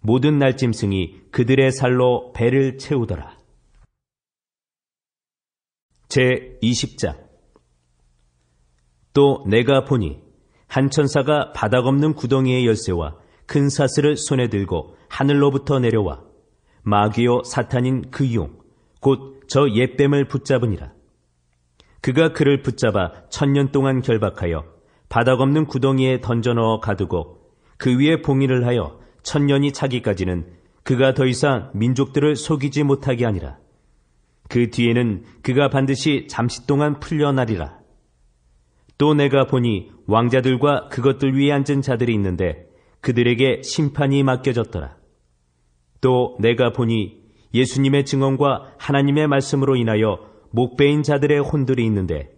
모든 날짐승이 그들의 살로 배를 채우더라. 제20장. 또 내가 보니 한 천사가 바닥 없는 구덩이의 열쇠와 큰 사슬을 손에 들고 하늘로부터 내려와 마귀요 사탄인 그 용, 곧 저 옛뱀을 붙잡으니라. 그가 그를 붙잡아 1000년 동안 결박하여 바닥 없는 구덩이에 던져 넣어 가두고 그 위에 봉인을 하여 1000년이 차기까지는 그가 더 이상 민족들을 속이지 못하게 하니라. 그 뒤에는 그가 반드시 잠시 동안 풀려나리라. 또 내가 보니 왕자들과 그것들 위에 앉은 자들이 있는데 그들에게 심판이 맡겨졌더라. 또 내가 보니 예수님의 증언과 하나님의 말씀으로 인하여 목베인 자들의 혼들이 있는데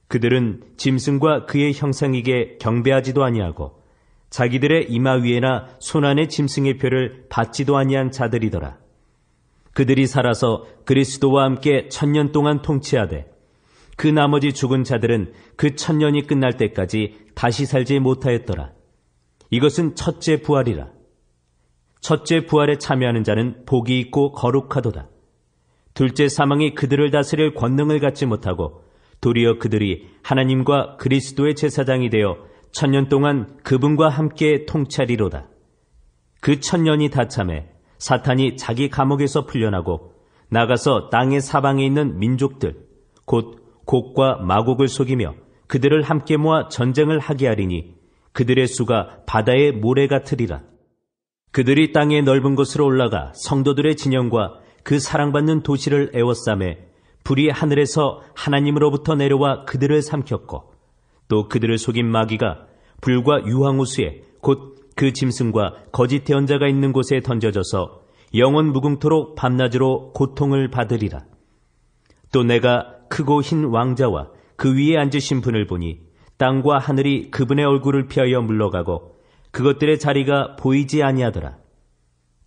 그들은 짐승과 그의 형상에게 경배하지도 아니하고 자기들의 이마 위에나 손 안에 짐승의 표를 받지도 아니한 자들이더라. 그들이 살아서 그리스도와 함께 1000년 동안 통치하되 그 나머지 죽은 자들은 그 1000년이 끝날 때까지 다시 살지 못하였더라. 이것은 첫째 부활이라. 첫째 부활에 참여하는 자는 복이 있고 거룩하도다. 둘째 사망이 그들을 다스릴 권능을 갖지 못하고 도리어 그들이 하나님과 그리스도의 제사장이 되어 1000년 동안 그분과 함께 통치하리로다. 그 1000년이 다 참에 사탄이 자기 감옥에서 풀려나고 나가서 땅의 사방에 있는 민족들 곧 곡과 마곡을 속이며 그들을 함께 모아 전쟁을 하게 하리니 그들의 수가 바다의 모래 같으리라. 그들이 땅의 넓은 곳으로 올라가 성도들의 진영과 그 사랑받는 도시를 에워싸매 불이 하늘에서 하나님으로부터 내려와 그들을 삼켰고, 또 그들을 속인 마귀가 불과 유황우수에 곧 그 짐승과 거짓 대언자가 있는 곳에 던져져서 영원 무궁토록 밤낮으로 고통을 받으리라. 또 내가 크고 흰 왕자와 그 위에 앉으신 분을 보니 땅과 하늘이 그분의 얼굴을 피하여 물러가고 그것들의 자리가 보이지 아니하더라.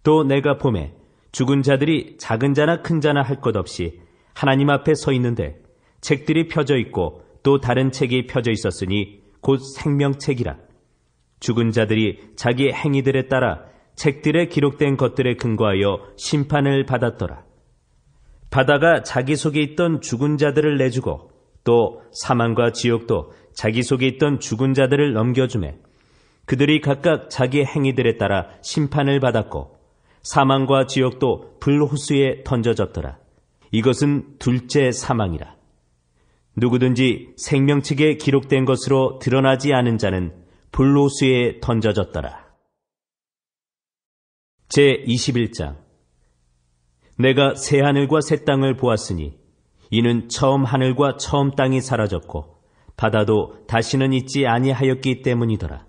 또 내가 보매 죽은 자들이 작은 자나 큰 자나 할 것 없이 하나님 앞에 서 있는데 책들이 펴져 있고 또 다른 책이 펴져 있었으니 곧 생명책이라. 죽은 자들이 자기 행위들에 따라 책들에 기록된 것들에 근거하여 심판을 받았더라. 바다가 자기 속에 있던 죽은 자들을 내주고 또 사망과 지옥도 자기 속에 있던 죽은 자들을 넘겨주매 그들이 각각 자기 행위들에 따라 심판을 받았고 사망과 지옥도 불호수에 던져졌더라. 이것은 둘째 사망이라. 누구든지 생명책에 기록된 것으로 드러나지 않은 자는 불호수에 던져졌더라. 제21장. 내가 새 하늘과 새 땅을 보았으니 이는 처음 하늘과 처음 땅이 사라졌고 바다도 다시는 있지 아니하였기 때문이더라.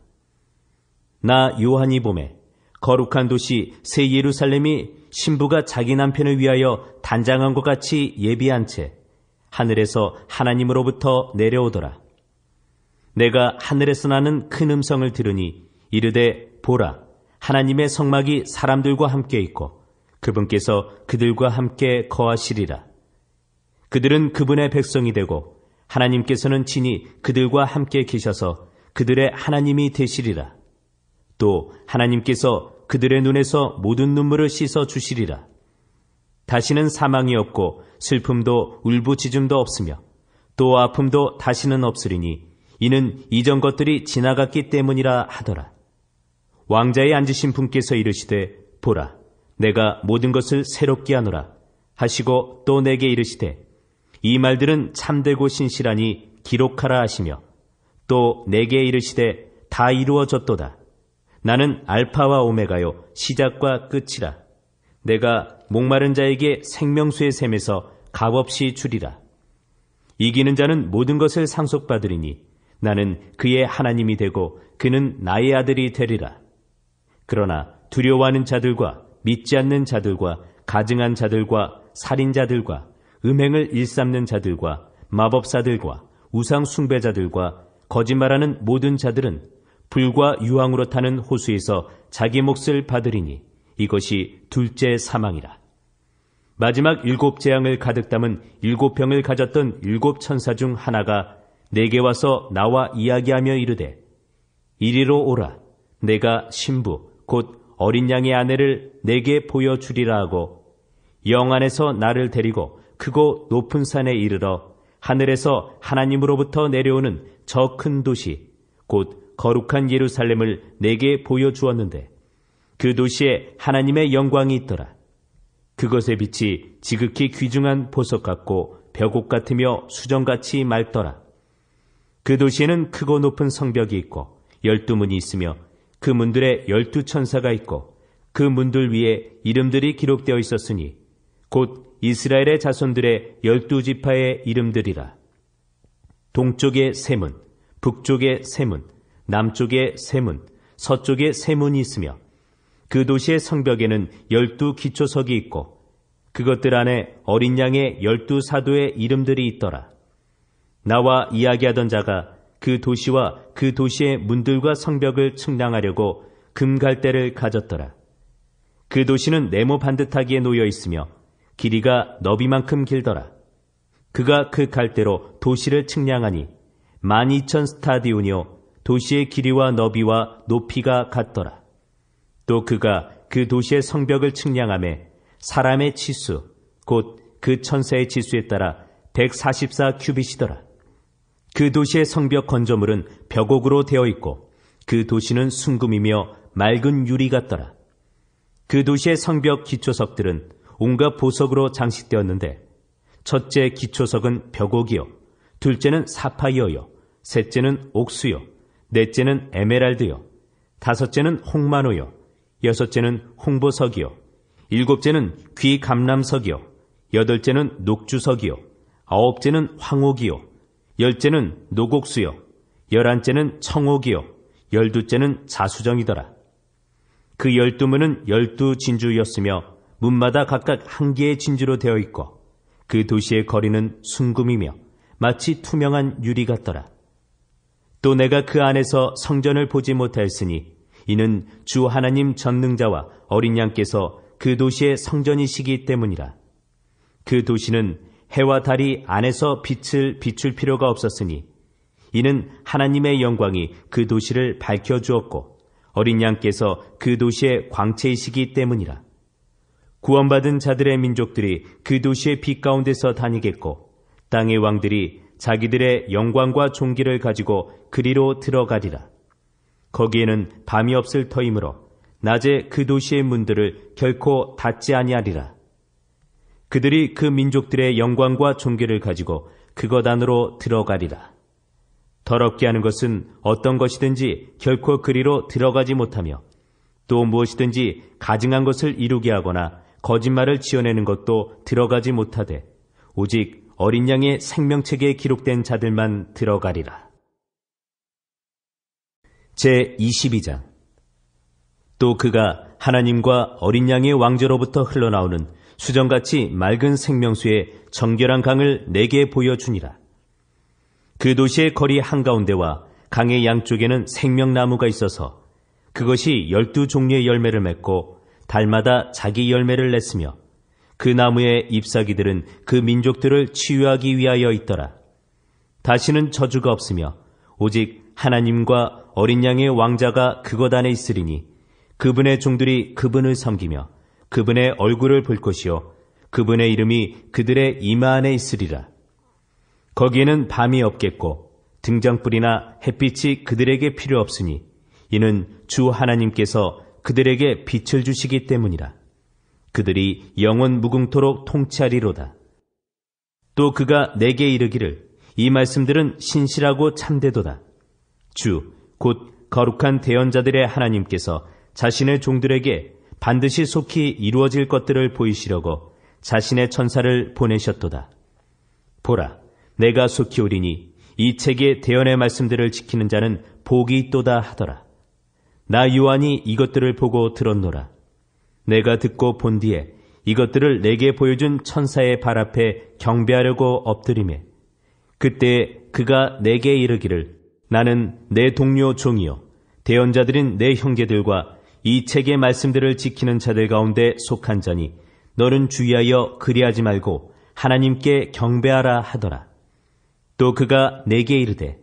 나 요한이 보매 거룩한 도시 새 예루살렘이 신부가 자기 남편을 위하여 단장한 것 같이 예비한 채 하늘에서 하나님으로부터 내려오더라. 내가 하늘에서 나는 큰 음성을 들으니 이르되 보라, 하나님의 성막이 사람들과 함께 있고 그분께서 그들과 함께 거하시리라. 그들은 그분의 백성이 되고 하나님께서는 친히 그들과 함께 계셔서 그들의 하나님이 되시리라. 또 하나님께서 그들의 눈에서 모든 눈물을 씻어 주시리라. 다시는 사망이 없고 슬픔도 울부짖음도 없으며 또 아픔도 다시는 없으리니 이는 이전 것들이 지나갔기 때문이라 하더라. 왕자에 앉으신 분께서 이르시되 보라, 내가 모든 것을 새롭게 하노라 하시고 또 내게 이르시되 이 말들은 참되고 신실하니 기록하라 하시며 또 내게 이르시되 다 이루어졌도다. 나는 알파와 오메가요 시작과 끝이라. 내가 목마른 자에게 생명수의 샘에서 값없이 주리라. 이기는 자는 모든 것을 상속받으리니 나는 그의 하나님이 되고 그는 나의 아들이 되리라. 그러나 두려워하는 자들과 믿지 않는 자들과 가증한 자들과 살인자들과 음행을 일삼는 자들과 마법사들과 우상 숭배자들과 거짓말하는 모든 자들은 불과 유황으로 타는 호수에서 자기 몫을 받으리니 이것이 둘째 사망이라. 마지막 7 재앙을 가득 담은 7병을 가졌던 7 천사 중 하나가 내게 와서 나와 이야기하며 이르되 이리로 오라. 내가 신부 곧 어린 양의 아내를 내게 보여주리라 하고 영 안에서 나를 데리고 크고 높은 산에 이르러 하늘에서 하나님으로부터 내려오는 저 큰 도시 곧 거룩한 예루살렘을 내게 보여주었는데 그 도시에 하나님의 영광이 있더라. 그것의 빛이 지극히 귀중한 보석 같고 벽옥 같으며 수정같이 맑더라. 그 도시에는 크고 높은 성벽이 있고 12문이 있으며 그 문들에 12 천사가 있고 그 문들 위에 이름들이 기록되어 있었으니 곧 이스라엘의 자손들의 12지파의 이름들이라. 동쪽에 세 문, 북쪽에 세 문, 남쪽에 세 문, 서쪽에 세 문이 있으며 그 도시의 성벽에는 12 기초석이 있고 그것들 안에 어린 양의 12 사도의 이름들이 있더라. 나와 이야기하던 자가 그 도시와 그 도시의 문들과 성벽을 측량하려고 금갈대를 가졌더라. 그 도시는 네모 반듯하게 놓여 있으며 길이가 너비만큼 길더라. 그가 그 갈대로 도시를 측량하니 12,000 스타디온이요 도시의 길이와 너비와 높이가 같더라. 또 그가 그 도시의 성벽을 측량하매 사람의 치수 곧 그 천사의 치수에 따라 144 큐빗이더라. 그 도시의 성벽 건조물은 벽옥으로 되어 있고 그 도시는 순금이며 맑은 유리 같더라. 그 도시의 성벽 기초석들은 온갖 보석으로 장식되었는데 첫째 기초석은 벽옥이요 둘째는 사파이어요 셋째는 옥수요 넷째는 에메랄드요 다섯째는 홍마노요 여섯째는 홍보석이요, 일곱째는 귀감람석이요, 여덟째는 녹주석이요, 아홉째는 황옥이요, 열째는 노곡수요, 열한째는 청옥이요, 열두째는 자수정이더라. 그 12문은 12진주였으며 문마다 각각 한 개의 진주로 되어 있고 그 도시의 거리는 순금이며 마치 투명한 유리 같더라. 또 내가 그 안에서 성전을 보지 못하였으니 이는 주 하나님 전능자와 어린 양께서 그 도시의 성전이시기 때문이라. 그 도시는 해와 달이 안에서 빛을 비출 필요가 없었으니 이는 하나님의 영광이 그 도시를 밝혀주었고 어린 양께서 그 도시의 광채이시기 때문이라. 구원받은 자들의 민족들이 그 도시의 빛 가운데서 다니겠고 땅의 왕들이 자기들의 영광과 존귀를 가지고 그리로 들어가리라. 거기에는 밤이 없을 터이므로 낮에 그 도시의 문들을 결코 닫지 아니하리라. 그들이 그 민족들의 영광과 존귀를 가지고 그것 안으로 들어가리라. 더럽게 하는 것은 어떤 것이든지 결코 그리로 들어가지 못하며 또 무엇이든지 가증한 것을 이루게 하거나 거짓말을 지어내는 것도 들어가지 못하되 오직 어린 양의 생명책에 기록된 자들만 들어가리라. 제22장. 또 그가 하나님과 어린 양의 왕조로부터 흘러나오는 수정같이 맑은 생명수의 정결한 강을 내게 보여주니라. 그 도시의 거리 한가운데와 강의 양쪽에는 생명나무가 있어서 그것이 12종류의 열매를 맺고 달마다 자기 열매를 냈으며 그 나무의 잎사귀들은 그 민족들을 치유하기 위하여 있더라. 다시는 저주가 없으며 오직 하나님과 어린 양의 왕자가 그것 안에 있으리니 그분의 종들이 그분을 섬기며 그분의 얼굴을 볼 것이요 그분의 이름이 그들의 이마 안에 있으리라. 거기에는 밤이 없겠고 등장불이나 햇빛이 그들에게 필요 없으니 이는 주 하나님께서 그들에게 빛을 주시기 때문이라. 그들이 영원 무궁토록 통치하리로다. 또 그가 내게 이르기를 이 말씀들은 신실하고 참되도다. 주 곧 거룩한 대언자들의 하나님께서 자신의 종들에게 반드시 속히 이루어질 것들을 보이시려고 자신의 천사를 보내셨도다. 보라, 내가 속히 오리니 이 책의 대언의 말씀들을 지키는 자는 복이 있도다 하더라. 나 요한이 이것들을 보고 들었노라. 내가 듣고 본 뒤에 이것들을 내게 보여준 천사의 발 앞에 경배하려고 엎드리매 그때 그가 내게 이르기를 나는 내 동료 종이요 대언자들인 내 형제들과 이 책의 말씀들을 지키는 자들 가운데 속한 자니 너는 주의하여 그리하지 말고 하나님께 경배하라 하더라. 또 그가 내게 이르되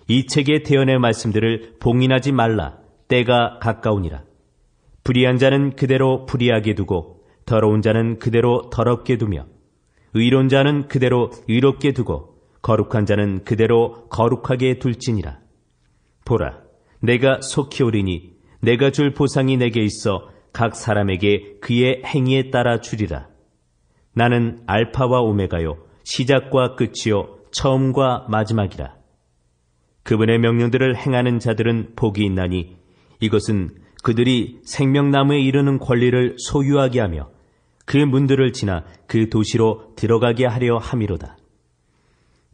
이 책의 대언의 말씀들을 봉인하지 말라. 때가 가까우니라. 불의한 자는 그대로 불의하게 두고 더러운 자는 그대로 더럽게 두며 의로운 자는 그대로 의롭게 두고 거룩한 자는 그대로 거룩하게 둘지니라. 보라, 내가 속히 오리니 내가 줄 보상이 내게 있어 각 사람에게 그의 행위에 따라 주리라. 나는 알파와 오메가요 시작과 끝이요 처음과 마지막이라. 그분의 명령들을 행하는 자들은 복이 있나니 이것은 그들이 생명나무에 이르는 권리를 소유하게 하며 그 문들을 지나 그 도시로 들어가게 하려 함이로다.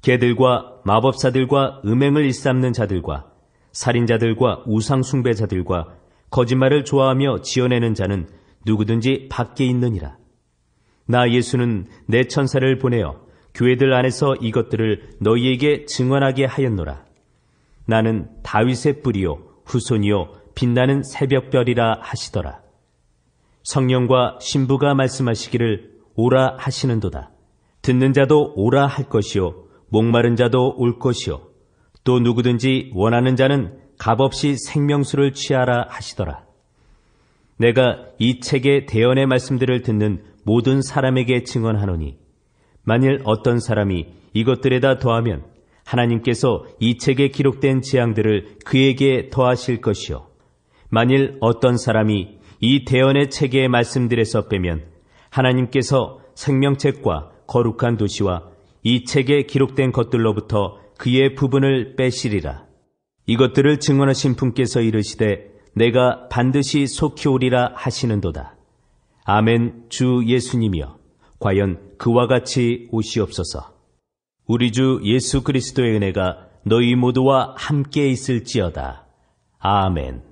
개들과 마법사들과 음행을 일삼는 자들과 살인자들과 우상숭배자들과 거짓말을 좋아하며 지어내는 자는 누구든지 밖에 있느니라. 나 예수는 내 천사를 보내어 교회들 안에서 이것들을 너희에게 증언하게 하였노라. 나는 다윗의 뿌리요 후손이요 빛나는 새벽별이라 하시더라. 성령과 신부가 말씀하시기를 오라 하시는도다. 듣는 자도 오라 할 것이요 목마른 자도 올 것이요 또 누구든지 원하는 자는 값없이 생명수를 취하라 하시더라. 내가 이 책의 대언의 말씀들을 듣는 모든 사람에게 증언하노니 만일 어떤 사람이 이것들에다 더하면 하나님께서 이 책에 기록된 재앙들을 그에게 더하실 것이요 만일 어떤 사람이 이 대언의 책의 말씀들에서 빼면 하나님께서 생명책과 거룩한 도시와 이 책에 기록된 것들로부터 그의 부분을 빼시리라. 이것들을 증언하신 분께서 이르시되 내가 반드시 속히 오리라 하시는도다. 아멘. 주 예수님이여, 과연 그와 같이 오시옵소서. 우리 주 예수 그리스도의 은혜가 너희 모두와 함께 있을지어다. 아멘.